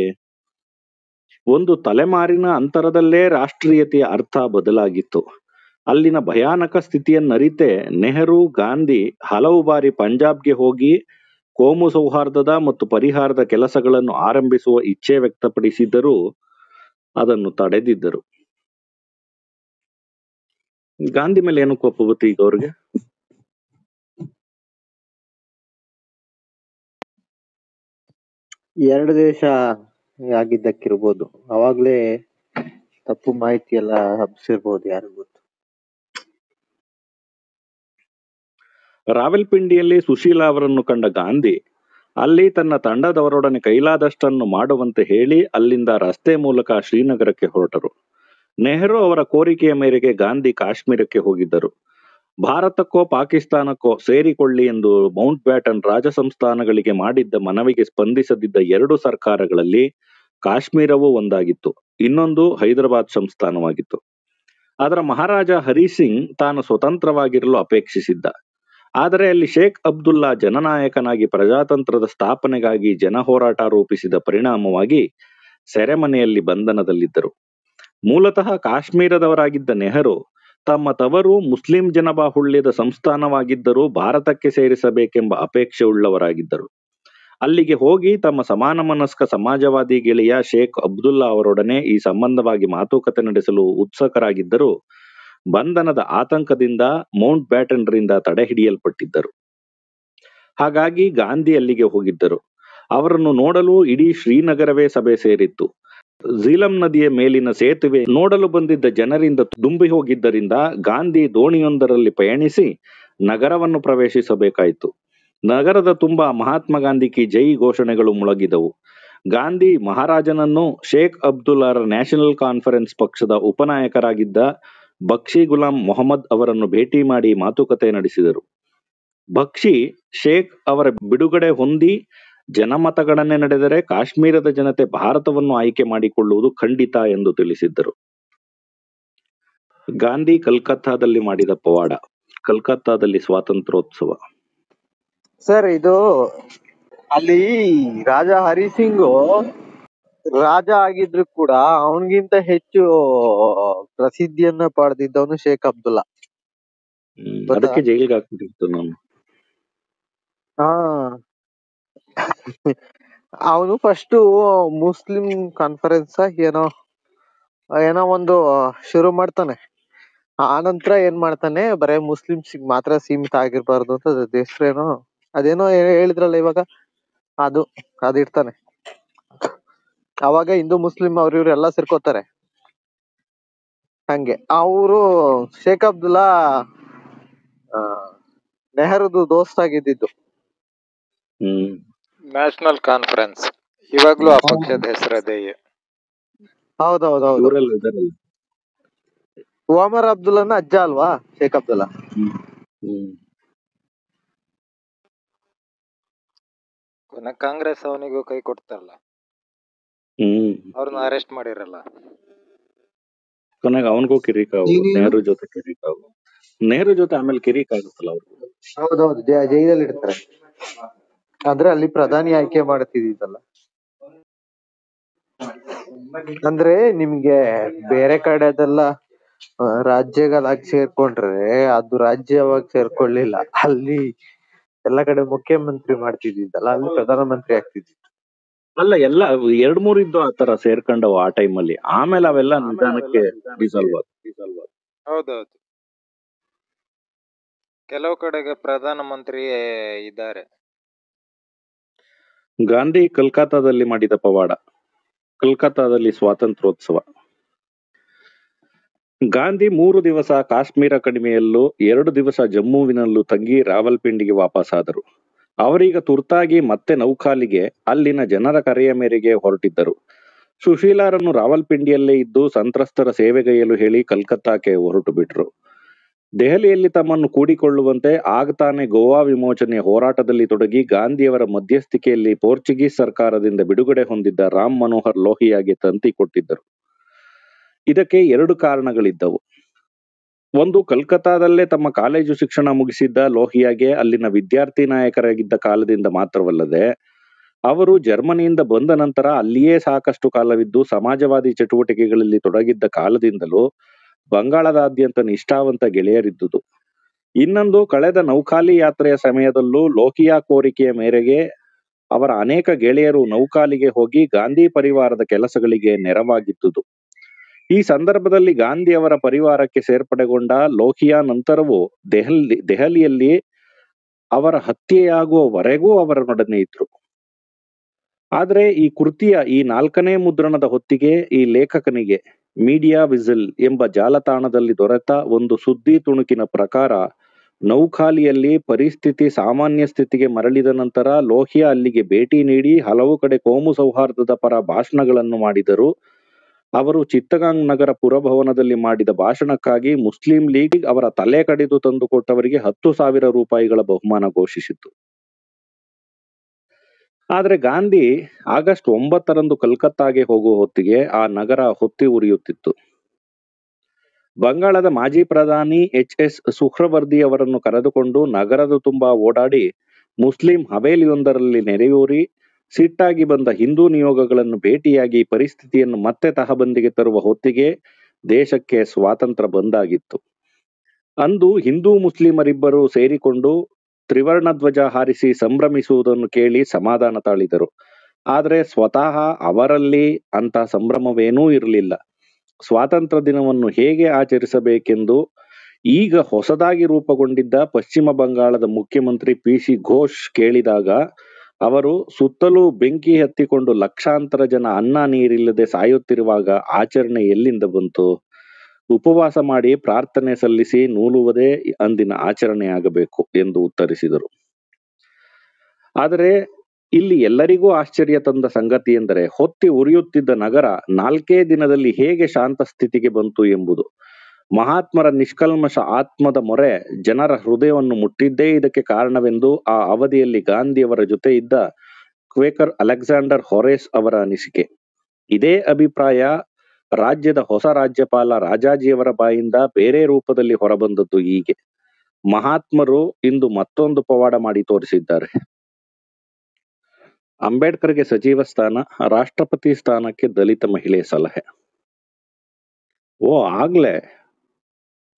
ಒಂದು ತಲೆಮಾರಿನ ಅಂತರದಲ್ಲೇ ರಾಷ್ಟ್ರೀಯತೆಯ ಅರ್ಥ ಬದಲಾಗಿತ್ತು. ಅಲ್ಲಿನ ಭಯಾನಕ ಸ್ಥಿತಿಯನ್ನರಿತೆ ನೆಹರು ಗಾಂಧಿ ಹಲವು ಬಾರಿ ಪಂಜಾಬ್ಗೆ ಹೋಗಿ ಕೋಮು ಸೌಹಾರ್ದದ ಮತ್ತು ಪರಿಹಾರದ ಕೆಲಸಗಳನ್ನು ಆರಂಭಿಸುವ ಇಚ್ಛೆ ವ್ಯಕ್ತಪಡಿಸಿದ್ದರೂ ಅದನ್ನು ತಡೆದಿದ್ದರು. ಗಾಂಧಿ ಮೇಲೆ ಏನು ಕೋಪ ಬಂತು ಈಗ ಅವ್ರಿಗೆ? ಎರಡು ದೇಶ ಆಗಿದ್ದಕ್ಕಿರ್ಬೋದು. ಅವಾಗ್ಲೇ ತಪ್ಪು ಮಾಹಿತಿ ಎಲ್ಲ ಹಬ್ಸಿರ್ಬೋದು, ಯಾರಿಗೂ ಗೊತ್ತು. ರಾವಲ್ಪಿಂಡಿಯಲ್ಲಿ ಸುಶೀಲಾ ಅವರನ್ನು ಕಂಡ ಗಾಂಧಿ ಅಲ್ಲಿ ತನ್ನ ತಂಡದವರೊಡನೆ ಕೈಲಾದಷ್ಟನ್ನು ಮಾಡುವಂತೆ ಹೇಳಿ ಅಲ್ಲಿಂದ ರಸ್ತೆ ಮೂಲಕ ಶ್ರೀನಗರಕ್ಕೆ ಹೊರಟರು. ನೆಹರು ಅವರ ಕೋರಿಕೆಯ ಮೇರೆಗೆ ಗಾಂಧಿ ಕಾಶ್ಮೀರಕ್ಕೆ ಹೋಗಿದ್ದರು. ಭಾರತಕ್ಕೋ ಪಾಕಿಸ್ತಾನಕ್ಕೋ ಸೇರಿಕೊಳ್ಳಿ ಎಂದು ಮೌಂಟ್ ಬ್ಯಾಟನ್ ರಾಜ ಸಂಸ್ಥಾನಗಳಿಗೆ ಮಾಡಿದ್ದ ಮನವಿಗೆ ಸ್ಪಂದಿಸದಿದ್ದ 2 ಸರ್ಕಾರಗಳಲ್ಲಿ ಕಾಶ್ಮೀರವೂ ಒಂದಾಗಿತ್ತು, ಇನ್ನೊಂದು ಹೈದರಾಬಾದ್ ಸಂಸ್ಥಾನವಾಗಿತ್ತು. ಅದರ ಮಹಾರಾಜ ಹರಿಸಿಂಗ್ ತಾನು ಸ್ವತಂತ್ರವಾಗಿರಲು ಅಪೇಕ್ಷಿಸಿದ್ದ. ಆದರೆ ಅಲ್ಲಿ ಶೇಖ್ ಅಬ್ದುಲ್ಲಾ ಜನನಾಯಕನಾಗಿ ಪ್ರಜಾತಂತ್ರದ ಸ್ಥಾಪನೆಗಾಗಿ ಜನ ಹೋರಾಟ ರೂಪಿಸಿದ ಪರಿಣಾಮವಾಗಿ ಸೆರೆಮನೆಯಲ್ಲಿ ಬಂಧನದಲ್ಲಿದ್ದರು. ಮೂಲತಃ ಕಾಶ್ಮೀರದವರಾಗಿದ್ದ ನೆಹರು ತಮ್ಮ ತವರು ಮುಸ್ಲಿಂ ಜನಬಾಹುಳ್ಯದ ಸಂಸ್ಥಾನವಾಗಿದ್ದರೂ ಭಾರತಕ್ಕೆ ಸೇರಿಸಬೇಕೆಂಬ ಅಪೇಕ್ಷೆ ಉಳ್ಳವರಾಗಿದ್ದರು. ಅಲ್ಲಿಗೆ ಹೋಗಿ ತಮ್ಮ ಸಮಾನ ಮನಸ್ಕ ಸಮಾಜವಾದಿ ಗೆಳೆಯ ಶೇಖ್ ಅಬ್ದುಲ್ಲಾ ಅವರೊಡನೆ ಈ ಸಂಬಂಧವಾಗಿ ಮಾತುಕತೆ ನಡೆಸಲು ಉತ್ಸುಕರಾಗಿದ್ದರು. ಬಂಧನದ ಆತಂಕದಿಂದ ಮೌಂಟ್ ಬ್ಯಾಟನ್ ರಿಂದ ತಡೆ ಹಿಡಿಯಲ್ಪಟ್ಟಿದ್ದರು. ಹಾಗಾಗಿ ಗಾಂಧಿ ಅಲ್ಲಿಗೆ ಹೋಗಿದ್ದರು. ಅವರನ್ನು ನೋಡಲು ಇಡೀ ಶ್ರೀನಗರವೇ ಸಭೆ ಸೇರಿತ್ತು. ಝೀಲಂ ನದಿಯ ಮೇಲಿನ ಸೇತುವೆ ನೋಡಲು ಬಂದಿದ್ದ ಜನರಿಂದ ತುಂಬಿ ಹೋಗಿದ್ದರಿಂದ ಗಾಂಧಿ ದೋಣಿಯೊಂದರಲ್ಲಿ ಪಯಣಿಸಿ ನಗರವನ್ನು ಪ್ರವೇಶಿಸಬೇಕಾಯಿತು. ನಗರದ ತುಂಬ ಮಹಾತ್ಮ ಗಾಂಧಿ ಕಿ ಜೈ ಘೋಷಣೆಗಳು ಮೊಳಗಿದವು. ಗಾಂಧಿ ಮಹಾರಾಜನನ್ನು ಶೇಖ್ ಅಬ್ದುಲ್ಲಾರ ನ್ಯಾಷನಲ್ ಕಾನ್ಫರೆನ್ಸ್ ಪಕ್ಷದ ಉಪನಾಯಕರಾಗಿದ್ದ ಬಕ್ಷಿ ಗುಲಾಂ ಮೊಹಮ್ಮದ್ ಅವರನ್ನು ಭೇಟಿ ಮಾಡಿ ಮಾತುಕತೆ ನಡೆಸಿದರು. ಬಕ್ಷಿ ಶೇಖ್ ಅವರ ಬಿಡುಗಡೆ ಹೊಂದಿ ಜನಮತಗಣನೆ ನಡೆದರೆ ಕಾಶ್ಮೀರದ ಜನತೆ ಭಾರತವನ್ನು ಆಯ್ಕೆ ಮಾಡಿಕೊಳ್ಳುವುದು ಖಂಡಿತ ಎಂದು ತಿಳಿಸಿದ್ದರು. ಗಾಂಧಿ ಕಲ್ಕತ್ತಾದಲ್ಲಿ ಮಾಡಿದ ಪವಾಡ. ಕಲ್ಕತ್ತಾದಲ್ಲಿ ಸ್ವಾತಂತ್ರ್ಯೋತ್ಸವ. ಸರ್, ಇದು ಅಲ್ಲಿ ರಾಜ ಹರಿಸಿಂಗು ರಾಜ ಆಗಿದ್ರು ಕೂಡ ಅವನಿಗಿಂತ ಹೆಚ್ಚು ಪ್ರಸಿದ್ಧಿಯನ್ನ ಪಡೆದಿದ್ದವನು ಶೇಖ್ ಅಬ್ದುಲ್ಲಾ. ಅದಕ್ಕೆ ಜೈಲಿಗೆ ಹಾಕ್ಬಿಟ್ಟಿತ್ತು ನಾನು. ಹಾ, ಅವನು ಫಸ್ಟ್ ಮುಸ್ಲಿಂ ಕಾನ್ಫರೆನ್ಸ್ ಏನೋ ಒಂದು ಶುರು ಮಾಡ್ತಾನೆ. ಆ ನಂತರ ಏನ್ ಮಾಡ್ತಾನೆ, ಬರೇ ಮುಸ್ಲಿಮ್ಸ್ ಮಾತ್ರ ಸೀಮಿತ ಆಗಿರ್ಬಾರ್ದು ಅಂತ ಹೆಸರೇನೋ ಅದೇನೋ ಹೇಳಿದ್ರಲ್ಲ ಇವಾಗ, ಅದಿರ್ತಾನೆ. ಅವಾಗ ಹಿಂದೂ ಮುಸ್ಲಿಂ ಅವ್ರಿವ್ರು ಎಲ್ಲ ಸೇರ್ಕೋತಾರೆ. ಹಂಗೆ ಅವರು ಶೇಖ್ ಅಬ್ದುಲ್ಲಾ ನೆಹರುದು ದೋಸ್ತ್ ಆಗಿದ್ದು. ನ್ಯಾಷನಲ್ ಕಾನ್ಫರೆನ್ಸ್ ಇವಾಗ್ಲೂ ಆ ಪಕ್ಷದ ಹೆಸರದೇ. ಹೌದೌದೌದು. ಒಮರ್ ಅಬ್ದುಲ್ಲಾನ ಅಜ್ಜ ಅಲ್ವಾ ಶೇಖ್ ಅಬ್ದುಲ್ಲಾ? ಕೊನೆ ಕಾಂಗ್ರೆಸ್ ಅವನಿಗೂ ಕೈ ಕೊಡ್ತಾರಲ್ಲ, ಅವ್ರನ್ನ ಅರೆಸ್ಟ್ ಮಾಡಿರಲ್ಲ. ಕೊನೆಗೆ ಅವನಿಗೂ ಕಿರಿಕಾವು, ನೆಹರು ಜೊತೆ ಕಿರಿಕಾವು. ನೆಹರು ಜೊತೆ ಆಮೇಲೆ ಕಿರಿಕ್ ಆಗುತ್ತಲ್ಲ ಅವ್ರು. ಹೌದೌದು, ಜೈಲಲ್ಲಿ ಇಡ್ತಾರೆ. ಅಂದ್ರೆ ಅಲ್ಲಿ ಪ್ರಧಾನಿ ಆಯ್ಕೆ ಮಾಡ್ತಿದ್ದಲ್ಲ. ಅಂದ್ರೆ ನಿಮ್ಗೆ ಬೇರೆ ಕಡೆದೆಲ್ಲ ರಾಜ್ಯಗಳಾಗಿ ಸೇರ್ಕೊಂಡ್ರೆ ಅದು ರಾಜ್ಯವಾಗಿ ಸೇರ್ಕೊಳ್ಳಿಲ್ಲ. ಅಲ್ಲಿ ಎಲ್ಲ ಕಡೆ ಮುಖ್ಯಮಂತ್ರಿ ಮಾಡ್ತಿದ್ದಲ್ಲ, ಅಲ್ಲಿ ಪ್ರಧಾನಮಂತ್ರಿ ಆಗ್ತಿದ್ದ. ಅಲ್ಲ, ಎಲ್ಲ 2-3 ಇದ್ದು ಆತರ ಸೇರ್ಕೊಂಡವು ಆ ಟೈಮಲ್ಲಿ. ಆಮೇಲೆ ಅವೆಲ್ಲ ನಿಧಾನಕ್ಕೆ ಡಿಸಾಲ್ವ್ ಆದ. ಹೌದೌದು, ಕೆಲವು ಕಡೆಗೆ ಪ್ರಧಾನಮಂತ್ರಿ ಇದ್ದಾರೆ. ಗಾಂಧಿ ಕಲ್ಕತ್ತಾದಲ್ಲಿ ಮಾಡಿದ ಪವಾಡ. ಕಲ್ಕತ್ತಾದಲ್ಲಿ ಸ್ವಾತಂತ್ರ್ಯೋತ್ಸವ. ಗಾಂಧಿ 3 ದಿವಸ ಕಾಶ್ಮೀರ ಕಣಿವೆಯಲ್ಲೂ 2 ದಿವಸ ಜಮ್ಮುವಿನಲ್ಲೂ ತಂಗಿ ರಾವಲ್ಪಿಂಡಿಗೆ ವಾಪಸ್ಸಾದರು. ಅವರೀಗ ತುರ್ತಾಗಿ ಮತ್ತೆ ನೌಖಾಲಿಗೆ ಅಲ್ಲಿನ ಜನರ ಕರೆಯ ಮೇರೆಗೆ ಹೊರಟಿದ್ದರು. ಸುಶೀಲಾರನ್ನು ರಾವಲ್ಪಿಂಡಿಯಲ್ಲೇ ಇದ್ದು ಸಂತ್ರಸ್ತರ ಸೇವೆಗೈಯಲು ಹೇಳಿ ಕಲ್ಕತ್ತಾಕ್ಕೆ ಹೊರಟು ಬಿಟ್ರು. ದೆಹಲಿಯಲ್ಲಿ ತಮ್ಮನ್ನು ಕೂಡಿಕೊಳ್ಳುವಂತೆ ಆಗ್ತಾನೆ ಗೋವಾ ವಿಮೋಚನೆಯ ಹೋರಾಟದಲ್ಲಿ ತೊಡಗಿ ಗಾಂಧಿಯವರ ಮಧ್ಯಸ್ಥಿಕೆಯಲ್ಲಿ ಪೋರ್ಚುಗೀಸ್ ಸರ್ಕಾರದಿಂದ ಬಿಡುಗಡೆ ಹೊಂದಿದ್ದ ರಾಮ್ ಮನೋಹರ್ ಲೋಹಿಯಾಗೆ ತಂತಿ ಕೊಟ್ಟಿದ್ದರು. ಇದಕ್ಕೆ 2 ಕಾರಣಗಳಿದ್ದವು. ಒಂದು, ಕಲ್ಕತ್ತಾದಲ್ಲೇ ತಮ್ಮ ಕಾಲೇಜು ಶಿಕ್ಷಣ ಮುಗಿಸಿದ್ದ ಲೋಹಿಯಾಗೆ ಅಲ್ಲಿನ ವಿದ್ಯಾರ್ಥಿ ನಾಯಕರಾಗಿದ್ದ ಕಾಲದಿಂದ ಮಾತ್ರವಲ್ಲದೆ, ಅವರು ಜರ್ಮನಿಯಿಂದ ಬಂದ ನಂತರ ಅಲ್ಲಿಯೇ ಸಾಕಷ್ಟು ಕಾಲವಿದ್ದು ಸಮಾಜವಾದಿ ಚಟುವಟಿಕೆಗಳಲ್ಲಿ ತೊಡಗಿದ್ದ ಕಾಲದಿಂದಲೂ ಬಂಗಾಳದಾದ್ಯಂತ ನಿಷ್ಠಾವಂತ ಗೆಳೆಯರಿದ್ದುದು. ಇನ್ನೊಂದು, ಕಳೆದ ನೌಖಾಲಿ ಯಾತ್ರೆಯ ಸಮಯದಲ್ಲೂ ಲೋಹಿಯಾ ಕೋರಿಕೆಯ ಮೇರೆಗೆ ಅವರ ಅನೇಕ ಗೆಳೆಯರು ನೌಖಾಲಿಗೆ ಹೋಗಿ ಗಾಂಧಿ ಪರಿವಾರದ ಕೆಲಸಗಳಿಗೆ ನೆರವಾಗಿದ್ದುದು. ಈ ಸಂದರ್ಭದಲ್ಲಿ ಗಾಂಧಿಯವರ ಪರಿವಾರಕ್ಕೆ ಸೇರ್ಪಡೆಗೊಂಡ ಲೋಹಿಯಾ ನಂತರವೂ ದೆಹಲಿಯಲ್ಲಿ ಅವರ ಹತ್ಯೆಯಾಗುವವರೆಗೂ ಅವರೊಡನೆ ಇದ್ರು. ಆದರೆ ಈ ಕೃತಿಯ ಈ 4ನೇ ಮುದ್ರಣದ ಹೊತ್ತಿಗೆ ಈ ಲೇಖಕನಿಗೆ ಮೀಡಿಯಾ ವಿಸಿಲ್ ಎಂಬ ಜಾಲತಾಣದಲ್ಲಿ ದೊರೆತ ಒಂದು ಸುದ್ದಿ ತುಣುಕಿನ ಪ್ರಕಾರ, ನೌಖಾಲಿಯಲ್ಲಿ ಪರಿಸ್ಥಿತಿ ಸಾಮಾನ್ಯ ಸ್ಥಿತಿಗೆ ಮರಳಿದ ನಂತರ ಲೋಹಿಯಾ ಅಲ್ಲಿಗೆ ಭೇಟಿ ನೀಡಿ ಹಲವು ಕಡೆ ಕೋಮು ಸೌಹಾರ್ದದ ಪರ ಭಾಷಣಗಳನ್ನು ಮಾಡಿದರು. ಅವರು ಚಿತ್ತಗಾಂಗ್ ನಗರ ಪುರಭವನದಲ್ಲಿ ಮಾಡಿದ ಭಾಷಣಕ್ಕಾಗಿ ಮುಸ್ಲಿಂ ಲೀಗ್ ಅವರ ತಲೆ ಕಡಿದು ತಂದುಕೊಟ್ಟವರಿಗೆ 10,000 ರೂಪಾಯಿಗಳ ಬಹುಮಾನ ಘೋಷಿಸಿತು. ಆದರೆ ಗಾಂಧಿ ಆಗಸ್ಟ್ 9ರಂದು ಕಲ್ಕತ್ತಾಗೆ ಹೋಗುವ ಹೊತ್ತಿಗೆ ಆ ನಗರ ಹೊತ್ತಿ ಉರಿಯುತ್ತಿತ್ತು. ಬಂಗಾಳದ ಮಾಜಿ ಪ್ರಧಾನಿ ಎಚ್.ಎಸ್. ಸುಹ್ರವರ್ದಿ ಅವರನ್ನು ಕರೆದುಕೊಂಡು ನಗರದ ತುಂಬಾ ಓಡಾಡಿ ಮುಸ್ಲಿಂ ಹವೇಲಿಯೊಂದರಲ್ಲಿ ನೆರೆಯೂರಿ ಸಿಟ್ಟಾಗಿ ಬಂದ ಹಿಂದೂ ನಿಯೋಗಗಳನ್ನು ಭೇಟಿಯಾಗಿ ಪರಿಸ್ಥಿತಿಯನ್ನು ಮತ್ತೆ ತಹಬಂದಿಗೆ ತರುವ ಹೊತ್ತಿಗೆ ದೇಶಕ್ಕೆ ಸ್ವಾತಂತ್ರ್ಯ ಬಂದಾಗಿತ್ತು. ಅಂದು ಹಿಂದೂ ಮುಸ್ಲಿಮರಿಬ್ಬರು ಸೇರಿಕೊಂಡು ತ್ರಿವರ್ಣ ಧ್ವಜ ಹಾರಿಸಿ ಸಂಭ್ರಮಿಸುವುದನ್ನು ಕೇಳಿ ಸಮಾಧಾನ ತಾಳಿದರು. ಆದರೆ ಸ್ವತಃ ಅವರಲ್ಲಿ ಅಂತ ಸಂಭ್ರಮವೇನೂ ಇರಲಿಲ್ಲ. ಸ್ವಾತಂತ್ರ್ಯ ದಿನವನ್ನು ಹೇಗೆ ಆಚರಿಸಬೇಕೆಂದು ಈಗ ಹೊಸದಾಗಿ ರೂಪುಗೊಂಡಿದ್ದ ಪಶ್ಚಿಮ ಬಂಗಾಳದ ಮುಖ್ಯಮಂತ್ರಿ ಪಿ.ಸಿ. ಘೋಷ್ ಕೇಳಿದಾಗ ಅವರು ಸುತ್ತಲೂ ಬೆಂಕಿ ಹತ್ತಿಕೊಂಡು ಲಕ್ಷಾಂತರ ಜನ ಅನ್ನ ನೀರಿಲ್ಲದೆ ಸಾಯುತ್ತಿರುವಾಗ ಆಚರಣೆ ಎಲ್ಲಿಂದ ಬಂತು? ಉಪವಾಸ ಮಾಡಿ ಪ್ರಾರ್ಥನೆ ಸಲ್ಲಿಸಿ ನೂಲುವುದೇ ಅಂದಿನ ಆಚರಣೆಯಾಗಬೇಕು ಎಂದು ಉತ್ತರಿಸಿದರು. ಆದರೆ ಇಲ್ಲಿ ಎಲ್ಲರಿಗೂ ಆಶ್ಚರ್ಯ ತಂದ ಸಂಗತಿ ಎಂದರೆ ಹೊತ್ತಿ ಉರಿಯುತ್ತಿದ್ದ ನಗರ 4 ದಿನದಲ್ಲಿ ಹೇಗೆ ಶಾಂತ ಸ್ಥಿತಿಗೆ ಬಂತು ಎಂಬುದು. ಮಹಾತ್ಮರ ನಿಷ್ಕಲ್ಮಶ ಆತ್ಮದ ಮೊರೆ ಜನರ ಹೃದಯವನ್ನು ಮುಟ್ಟಿದ್ದೇ ಇದಕ್ಕೆ ಕಾರಣವೆಂದು ಆ ಅವಧಿಯಲ್ಲಿ ಗಾಂಧಿಯವರ ಜೊತೆ ಇದ್ದ ಕ್ವೇಕರ್ ಅಲೆಕ್ಸಾಂಡರ್ ಹೊರೇಸ್ ಅವರ ಅನಿಸಿಕೆ. ಇದೇ ಅಭಿಪ್ರಾಯ ರಾಜ್ಯದ ಹೊಸ ರಾಜ್ಯಪಾಲ ರಾಜಾಜಿಯವರ ಬಾಯಿಂದ ಬೇರೆ ರೂಪದಲ್ಲಿ ಹೊರಬಂದದ್ದು ಹೀಗೆ. ಮಹಾತ್ಮರು ಇಂದು ಮತ್ತೊಂದು ಪವಾಡ ಮಾಡಿ ತೋರಿಸಿದ್ದಾರೆ. ಅಂಬೇಡ್ಕರ್ಗೆ ಸಚಿವ ಸ್ಥಾನ, ರಾಷ್ಟ್ರಪತಿ ಸ್ಥಾನಕ್ಕೆ ದಲಿತ ಮಹಿಳೆ ಸಲಹೆ. ಓ ಆಗ್ಲೇ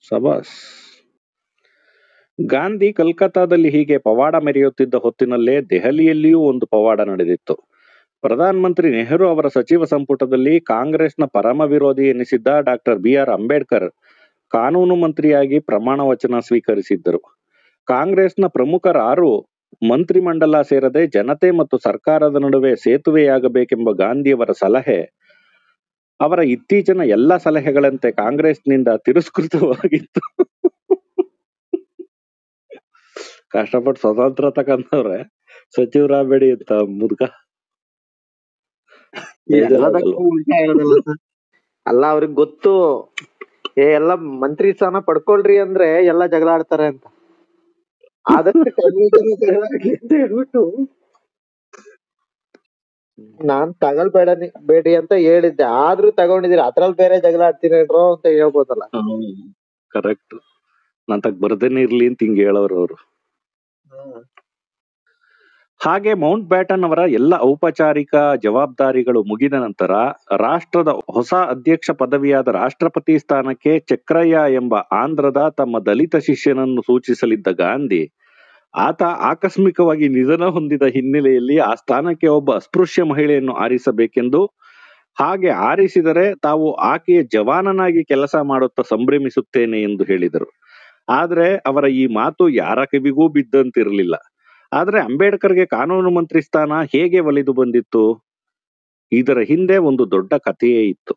ಸಬಾಸ್. ಗಾಂಧಿ ಕಲ್ಕತ್ತಾದಲ್ಲಿ ಹೀಗೆ ಪವಾಡ ಮೆರೆಯುತ್ತಿದ್ದ ಹೊತ್ತಿನಲ್ಲೇ ದೆಹಲಿಯಲ್ಲಿಯೂ ಒಂದು ಪವಾಡ ನಡೆದಿತ್ತು. ಪ್ರಧಾನ ಮಂತ್ರಿ ನೆಹರು ಅವರ ಸಚಿವ ಸಂಪುಟದಲ್ಲಿ ಕಾಂಗ್ರೆಸ್ನ ಪರಮ ವಿರೋಧಿ ಎನಿಸಿದ್ದ ಡಾಕ್ಟರ್ ಬಿ.ಆರ್. ಅಂಬೇಡ್ಕರ್ ಕಾನೂನು ಮಂತ್ರಿಯಾಗಿ ಪ್ರಮಾಣ ವಚನ ಸ್ವೀಕರಿಸಿದ್ದರು. ಕಾಂಗ್ರೆಸ್ನ ಪ್ರಮುಖರಾರು ಮಂತ್ರಿಮಂಡಲ ಸೇರದೆ ಜನತೆ ಮತ್ತು ಸರ್ಕಾರದ ನಡುವೆ ಸೇತುವೆಯಾಗಬೇಕೆಂಬ ಗಾಂಧಿಯವರ ಸಲಹೆ ಅವರ ಇತ್ತೀಚಿನ ಎಲ್ಲ ಸಲಹೆಗಳಂತೆ ಕಾಂಗ್ರೆಸ್ನಿಂದ ತಿರಸ್ಕೃತವಾಗಿತ್ತು. ಕಷ್ಟಪಟ್ಟು ಸ್ವತಂತ್ರ ತಗೊಂಡವ್ರೆ ಸಚಿವರಾಗಬೇಡಿ ಅಂತ ಮುದುಕ. ಎಲ್ಲದಕ್ಕೂ ಉಲ್ಟಾ ಇರೋದಲ್ಲ ಸರ್. ಅಲ್ಲ ಅವ್ರಿಗೆ ಗೊತ್ತು ಎಲ್ಲ ಮಂತ್ರಿ ಸ್ಥಾನ ಪಡ್ಕೊಳ್ರಿ ಅಂದ್ರೆ ಎಲ್ಲ ಜಗಳ ಆಡ್ತಾರೆ ಅಂತ. ಆದಷ್ಟು ಕಡಿಮೆ ಜನ ಜಗಳ ಆಡ್ಲಿ ಅಂತ ಹೇಳ್ಬಿಟ್ಟು ನಾನ್ ಬೇಡಿ ಅಂತ ಹೇಳಿದ್ದೆ. ಆದ್ರೂ ತಗೊಂಡಿದೀರಿ, ಅದ್ರಲ್ಲಿ ಬೇರೆ ಜಗಳ ಆಡ್ತೀರೇನ್ರೋ ಅಂತ ಹೇಳ್ಬೋದಲ್ಲ. ಕರೆಕ್ಟ್. ನಾನ್ ತಗ್ ಬರ್ದೇನೆ ಇರ್ಲಿ ಅಂತ ಹಿಂಗ್ ಹೇಳೋರು ಅವರು. ಹಾಗೆ ಮೌಂಟ್ ಬ್ಯಾಟನ್ ಅವರ ಎಲ್ಲ ಔಪಚಾರಿಕ ಜವಾಬ್ದಾರಿಗಳು ಮುಗಿದ ನಂತರ ರಾಷ್ಟ್ರದ ಹೊಸ ಅಧ್ಯಕ್ಷ ಪದವಿಯಾದ ರಾಷ್ಟ್ರಪತಿ ಸ್ಥಾನಕ್ಕೆ ಚಕ್ರಯ್ಯ ಎಂಬ ಆಂಧ್ರದ ತಮ್ಮ ದಲಿತ ಶಿಷ್ಯನನ್ನು ಸೂಚಿಸಲಿದ್ದ ಗಾಂಧಿ, ಆತ ಆಕಸ್ಮಿಕವಾಗಿ ನಿಧನ ಹೊಂದಿದ ಹಿನ್ನೆಲೆಯಲ್ಲಿ ಆ ಸ್ಥಾನಕ್ಕೆ ಒಬ್ಬ ಅಸ್ಪೃಶ್ಯ ಮಹಿಳೆಯನ್ನು ಆರಿಸಬೇಕೆಂದು, ಹಾಗೆ ಆರಿಸಿದರೆ ತಾವು ಆಕೆಯ ಜವಾನನಾಗಿ ಕೆಲಸ ಮಾಡುತ್ತಾ ಸಂಭ್ರಮಿಸುತ್ತೇನೆ ಎಂದು ಹೇಳಿದರು. ಆದ್ರೆ ಅವರ ಈ ಮಾತು ಯಾರ ಕಿವಿಗೂ ಬಿದ್ದಂತಿರಲಿಲ್ಲ. ಆದ್ರೆ ಅಂಬೇಡ್ಕರ್ಗೆ ಕಾನೂನು ಮಂತ್ರಿ ಸ್ಥಾನ ಹೇಗೆ ಒಲಿದು ಬಂದಿತ್ತು? ಇದರ ಹಿಂದೆ ಒಂದು ದೊಡ್ಡ ಕಥೆಯೇ ಇತ್ತು.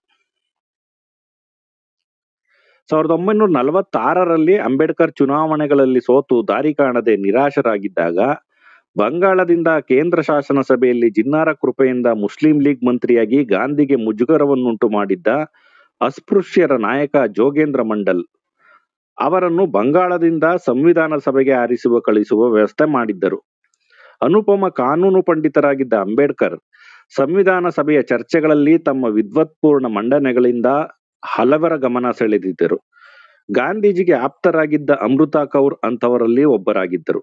1946ರಲ್ಲಿ ಅಂಬೇಡ್ಕರ್ ಚುನಾವಣೆಗಳಲ್ಲಿ ಸೋತು ದಾರಿ ಕಾಣದೆ ನಿರಾಶರಾಗಿದ್ದಾಗ ಬಂಗಾಳದಿಂದ ಕೇಂದ್ರ ಶಾಸನ ಸಭೆಯಲ್ಲಿ ಜಿನ್ನಾರ ಕೃಪೆಯಿಂದ ಮುಸ್ಲಿಂ ಲೀಗ್ ಮಂತ್ರಿಯಾಗಿ ಗಾಂಧಿಗೆ ಮುಜುಗರವನ್ನುಂಟು ಮಾಡಿದ್ದ ಅಸ್ಪೃಶ್ಯರ ನಾಯಕ ಜೋಗೇಂದ್ರ ಮಂಡಲ್ ಅವರನ್ನು ಬಂಗಾಳದಿಂದ ಸಂವಿಧಾನ ಸಭೆಗೆ ಕಳಿಸುವ ವ್ಯವಸ್ಥೆ ಮಾಡಿದ್ದರು. ಅನುಪಮ ಕಾನೂನು ಪಂಡಿತರಾಗಿದ್ದ ಅಂಬೇಡ್ಕರ್ ಸಂವಿಧಾನ ಸಭೆಯ ಚರ್ಚೆಗಳಲ್ಲಿ ತಮ್ಮ ವಿದ್ವತ್ಪೂರ್ಣ ಮಂಡನೆಗಳಿಂದ ಹಲವರ ಗಮನ ಸೆಳೆದಿದ್ದರು. ಗಾಂಧೀಜಿಗೆ ಆಪ್ತರಾಗಿದ್ದ ಅಮೃತಾ ಕೌರ್ ಅಂತವರಲ್ಲಿ ಒಬ್ಬರಾಗಿದ್ದರು.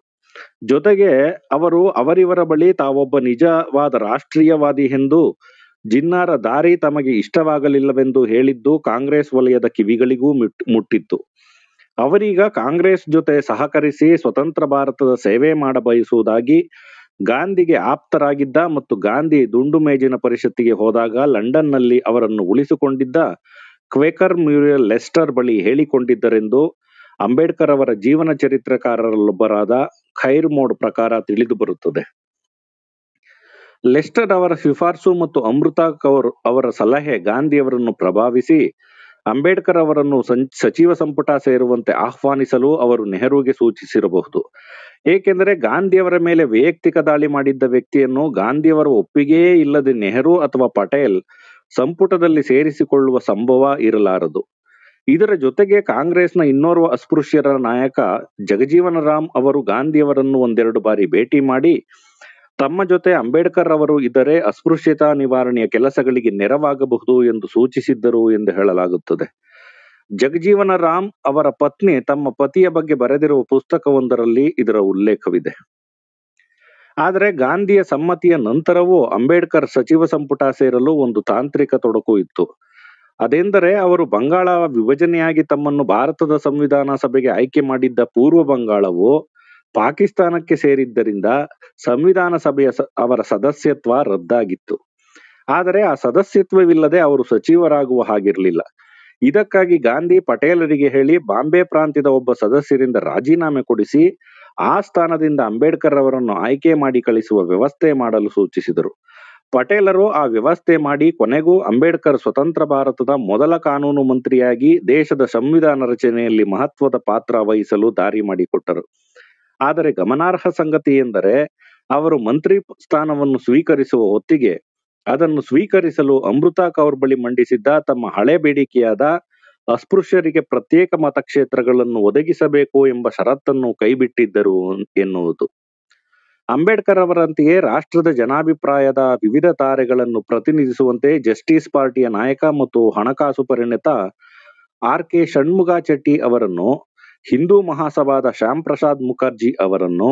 ಜೊತೆಗೆ ಅವರು ಅವರಿವರ ಬಳಿ ತಾವೊಬ್ಬ ನಿಜವಾದ ರಾಷ್ಟ್ರೀಯವಾದಿ ಎಂದು, ಜಿನ್ನಾರ ದಾರಿ ತಮಗೆ ಇಷ್ಟವಾಗಲಿಲ್ಲವೆಂದು ಹೇಳಿದ್ದು ಕಾಂಗ್ರೆಸ್ ವಲಯದ ಕಿವಿಗಳಿಗೂ ಮುಟ್ಟಿತ್ತು. ಅವರೀಗ ಕಾಂಗ್ರೆಸ್ ಜೊತೆ ಸಹಕರಿಸಿ ಸ್ವತಂತ್ರ ಭಾರತದ ಸೇವೆ ಮಾಡಬಯಸುವುದಾಗಿ ಗಾಂಧಿಗೆ ಆಪ್ತರಾಗಿದ್ದ ಮತ್ತು ಗಾಂಧಿ ದುಂಡು ಮೇಜಿನ ಪರಿಷತ್ತಿಗೆ ಹೋದಾಗ ಲಂಡನ್ನಲ್ಲಿ ಅವರನ್ನು ಉಳಿಸಿಕೊಂಡಿದ್ದ ಕ್ವೇಕರ್ ಮ್ಯೂರಿಯಲ್ ಲೆಸ್ಟರ್ ಬಳಿ ಹೇಳಿಕೊಂಡಿದ್ದರೆಂದು ಅಂಬೇಡ್ಕರ್ ಅವರ ಜೀವನ ಚರಿತ್ರೆಕಾರರಲ್ಲೊಬ್ಬರಾದ ಖೈರ್ ಮೋಡ್ ಪ್ರಕಾರ ತಿಳಿದು ಬರುತ್ತದೆ. ಲೆಸ್ಟರ್ ಅವರ ಶಿಫಾರಸು ಮತ್ತು ಅಮೃತಾ ಕೌರ್ ಅವರ ಸಲಹೆ ಗಾಂಧಿಯವರನ್ನು ಪ್ರಭಾವಿಸಿ ಅಂಬೇಡ್ಕರ್ ಅವರನ್ನು ಸಚಿವ ಸಂಪುಟ ಸೇರುವಂತೆ ಆಹ್ವಾನಿಸಲು ಅವರು ನೆಹರುಗೆ ಸೂಚಿಸಿರಬಹುದು. ಏಕೆಂದರೆ ಗಾಂಧಿಯವರ ಮೇಲೆ ವೈಯಕ್ತಿಕ ದಾಳಿ ಮಾಡಿದ್ದ ವ್ಯಕ್ತಿಯನ್ನು ಗಾಂಧಿಯವರ ಒಪ್ಪಿಗೆಯೇ ಇಲ್ಲದೆ ನೆಹರು ಅಥವಾ ಪಟೇಲ್ ಸಂಪುಟದಲ್ಲಿ ಸೇರಿಸಿಕೊಳ್ಳುವ ಸಂಭವ ಇರಲಾರದು. ಇದರ ಜೊತೆಗೆ ಕಾಂಗ್ರೆಸ್ನ ಇನ್ನೋರ್ವ ಅಸ್ಪೃಶ್ಯರ ನಾಯಕ ಜಗಜೀವನ ರಾಮ್ ಅವರು ಗಾಂಧಿಯವರನ್ನು ಒಂದೆರಡು ಬಾರಿ ಭೇಟಿ ಮಾಡಿ ತಮ್ಮ ಜೊತೆ ಅಂಬೇಡ್ಕರ್ ಅವರು ಇದ್ದರೆ ಅಸ್ಪೃಶ್ಯತಾ ನಿವಾರಣೆಯ ಕೆಲಸಗಳಿಗೆ ನೆರವಾಗಬಹುದು ಎಂದು ಸೂಚಿಸಿದ್ದರು ಎಂದು ಹೇಳಲಾಗುತ್ತದೆ. ಜಗಜೀವನ ರಾಮ್ ಅವರ ಪತ್ನಿ ತಮ್ಮ ಪತಿಯ ಬಗ್ಗೆ ಬರೆದಿರುವ ಪುಸ್ತಕವೊಂದರಲ್ಲಿ ಇದರ ಉಲ್ಲೇಖವಿದೆ. ಆದರೆ ಗಾಂಧಿಯ ಸಮ್ಮತಿಯ ನಂತರವೂ ಅಂಬೇಡ್ಕರ್ ಸಚಿವ ಸಂಪುಟ ಸೇರಲು ಒಂದು ತಾಂತ್ರಿಕ ತೊಡಕು ಇತ್ತು. ಅದೆಂದರೆ ಅವರು ಬಂಗಾಳ ವಿಭಜನೆಯಾಗಿ ತಮ್ಮನ್ನು ಭಾರತದ ಸಂವಿಧಾನ ಸಭೆಗೆ ಆಯ್ಕೆ ಮಾಡಿದ್ದ ಪೂರ್ವ ಬಂಗಾಳವು ಪಾಕಿಸ್ತಾನಕ್ಕೆ ಸೇರಿದ್ದರಿಂದ ಸಂವಿಧಾನ ಸಭೆಯ ಅವರ ಸದಸ್ಯತ್ವ ರದ್ದಾಗಿತ್ತು. ಆದರೆ ಆ ಸದಸ್ಯತ್ವವಿಲ್ಲದೆ ಅವರು ಸಚಿವರಾಗುವ ಹಾಗಿರಲಿಲ್ಲ. ಇದಕ್ಕಾಗಿ ಗಾಂಧಿ ಪಟೇಲರಿಗೆ ಹೇಳಿ ಬಾಂಬೆ ಪ್ರಾಂತ್ಯದ ಒಬ್ಬ ಸದಸ್ಯರಿಂದ ರಾಜೀನಾಮೆ ಕೊಡಿಸಿ ಆ ಸ್ಥಾನದಿಂದ ಅಂಬೇಡ್ಕರ್ ಅವರನ್ನು ಆಯ್ಕೆ ಮಾಡಿ ಕಳಿಸುವ ವ್ಯವಸ್ಥೆ ಮಾಡಲು ಸೂಚಿಸಿದರು. ಪಟೇಲರು ಆ ವ್ಯವಸ್ಥೆ ಮಾಡಿ ಕೊನೆಗೂ ಅಂಬೇಡ್ಕರ್ ಸ್ವತಂತ್ರ ಭಾರತದ ಮೊದಲ ಕಾನೂನು ಮಂತ್ರಿಯಾಗಿ ದೇಶದ ಸಂವಿಧಾನ ರಚನೆಯಲ್ಲಿ ಮಹತ್ವದ ಪಾತ್ರ ವಹಿಸಲು ದಾರಿ ಮಾಡಿಕೊಟ್ಟರು. ಆದರೆ ಗಮನಾರ್ಹ ಸಂಗತಿ ಎಂದರೆ ಅವರು ಮಂತ್ರಿ ಸ್ಥಾನವನ್ನು ಸ್ವೀಕರಿಸುವ ಹೊತ್ತಿಗೆ ಅದನ್ನು ಸ್ವೀಕರಿಸಲು ಅಮೃತಾ ಕೌರ್ ಬಳಿ ಮಂಡಿಸಿದ್ದ ತಮ್ಮ ಹಳೆ ಬೇಡಿಕೆಯಾದ ಅಸ್ಪೃಶ್ಯರಿಗೆ ಪ್ರತ್ಯೇಕ ಮತಕ್ಷೇತ್ರಗಳನ್ನು ಒದಗಿಸಬೇಕು ಎಂಬ ಷರತ್ತನ್ನು ಕೈಬಿಟ್ಟಿದ್ದರು ಎನ್ನುವುದು. ಅಂಬೇಡ್ಕರ್ ಅವರಂತೆಯೇ ರಾಷ್ಟ್ರದ ಜನಾಭಿಪ್ರಾಯದ ವಿವಿಧ ತಾರೆಗಳನ್ನು ಪ್ರತಿನಿಧಿಸುವಂತೆ ಜಸ್ಟಿಸ್ ಪಾರ್ಟಿಯ ನಾಯಕ ಮತ್ತು ಹಣಕಾಸು ಪರಿಣಿತ R.K. ಷಣ್ಮುಗಾಚೆಟ್ಟಿ ಅವರನ್ನು, ಹಿಂದೂ ಮಹಾಸಭಾದ ಶ್ಯಾಮ್ ಪ್ರಸಾದ್ ಮುಖರ್ಜಿ ಅವರನ್ನು,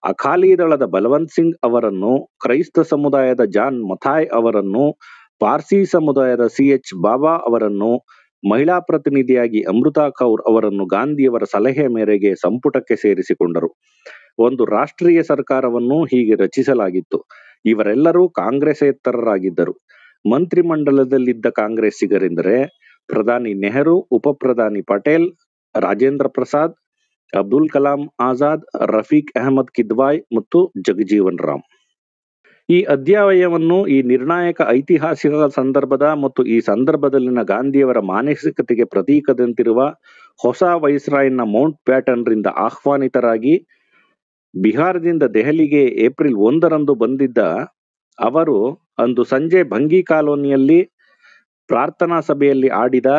ಅಕಾಲಿ ದಳದ ಬಲವಂತ್ ಸಿಂಗ್ ಅವರನ್ನು, ಕ್ರೈಸ್ತ ಸಮುದಾಯದ ಜಾನ್ ಮಥಾಯ್ ಅವರನ್ನು, ಪಾರ್ಸಿ ಸಮುದಾಯದ C.H. ಬಾಬಾ ಅವರನ್ನು, ಮಹಿಳಾ ಪ್ರತಿನಿಧಿಯಾಗಿ ಅಮೃತಾ ಕೌರ್ ಅವರನ್ನು ಗಾಂಧಿಯವರ ಸಲಹೆ ಮೇರೆಗೆ ಸಂಪುಟಕ್ಕೆ ಸೇರಿಸಿಕೊಂಡರು. ಒಂದು ರಾಷ್ಟ್ರೀಯ ಸರ್ಕಾರವನ್ನು ಹೀಗೆ ರಚಿಸಲಾಗಿತ್ತು. ಇವರೆಲ್ಲರೂ ಕಾಂಗ್ರೆಸ್ಸೇತರರಾಗಿದ್ದರು. ಮಂತ್ರಿಮಂಡಲದಲ್ಲಿದ್ದ ಕಾಂಗ್ರೆಸ್ಸಿಗರೆಂದರೆ ಪ್ರಧಾನಿ ನೆಹರು, ಉಪಪ್ರಧಾನಿ ಪಟೇಲ್, ರಾಜೇಂದ್ರ ಪ್ರಸಾದ್, ಅಬ್ದುಲ್ ಕಲಾಂ ಆಜಾದ್, ರಫೀಕ್ ಅಹಮದ್ ಕಿದ್ವಾಯ್ ಮತ್ತು ಜಗಜೀವನ್ ರಾಮ್. ಈ ಅಧ್ಯಾಯವನ್ನು ಈ ನಿರ್ಣಾಯಕ ಐತಿಹಾಸಿಕ ಸಂದರ್ಭದ ಮತ್ತು ಈ ಸಂದರ್ಭದಲ್ಲಿನ ಗಾಂಧಿಯವರ ಮಾನಸಿಕತೆಗೆ ಪ್ರತೀಕದಂತಿರುವ ಹೊಸ ವೈಸ್ರಾಯ್ನ ಮೌಂಟ್ ಬ್ಯಾಟನ್ ರಿಂದ ಆಹ್ವಾನಿತರಾಗಿ ಬಿಹಾರದಿಂದ ದೆಹಲಿಗೆ ಏಪ್ರಿಲ್ 1ರಂದು ಬಂದಿದ್ದ ಅವರು ಅಂದು ಸಂಜೆ ಭಂಗಿ ಕಾಲೋನಿಯಲ್ಲಿ ಪ್ರಾರ್ಥನಾ ಸಭೆಯಲ್ಲಿ ಆಡಿದ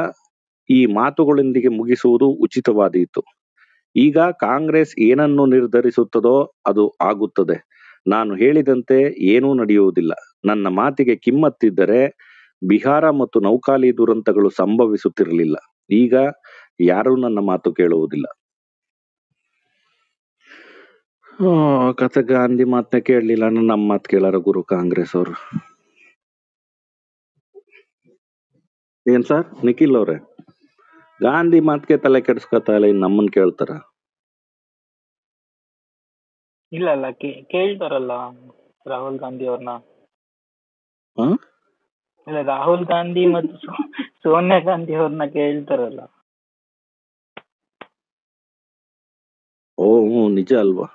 ಈ ಮಾತುಗಳೊಂದಿಗೆ ಮುಗಿಸುವುದು ಉಚಿತವಾದೀತು. ಈಗ ಕಾಂಗ್ರೆಸ್ ಏನನ್ನು ನಿರ್ಧರಿಸುತ್ತದೋ ಅದು ಆಗುತ್ತದೆ. ನಾನು ಹೇಳಿದಂತೆ ಏನೂ ನಡೆಯುವುದಿಲ್ಲ. ನನ್ನ ಮಾತಿಗೆ ಕಿಮ್ಮತ್ತಿದ್ದರೆ ಬಿಹಾರ ಮತ್ತು ನೌಖಾಲಿ ದುರಂತಗಳು ಸಂಭವಿಸುತ್ತಿರಲಿಲ್ಲ. ಈಗ ಯಾರೂ ನನ್ನ ಮಾತು ಕೇಳುವುದಿಲ್ಲ. ಕತೆ ಗಾಂಧಿ ಮಾತನ್ನ ಕೇಳಲಿಲ್ಲ, ನಮ್ಮ ಮಾತು ಕೇಳಾರ ಗುರು ಕಾಂಗ್ರೆಸ್ ಅವರು. ಏನ್ ಸರ್ ನಿಖಿಲ್ ಅವ್ರೆ, ಗಾಂಧಿ ಮಾತ್ಗೆ ತಲೆ ಕೆಡಿಸ್ಕೊತಾ ಇಲ್ಲ, ಇನ್ ನಮ್ಮನ್ ಕೇಳ್ತಾರ? ಇಲ್ಲ ಇಲ್ಲ ಕೇಳ್ತಾರಲ್ಲ ರಾಹುಲ್ ಗಾಂಧಿ ಅವ್ರನ್ನ. ಇಲ್ಲ ರಾಹುಲ್ ಗಾಂಧಿ ಮತ್ತು ಸೋನಿಯಾ ಗಾಂಧಿ ಅವ್ರನ್ನ ಕೇಳ್ತಾರಲ್ಲ. ಓ ನಿಜ ಅಲ್ವಾ?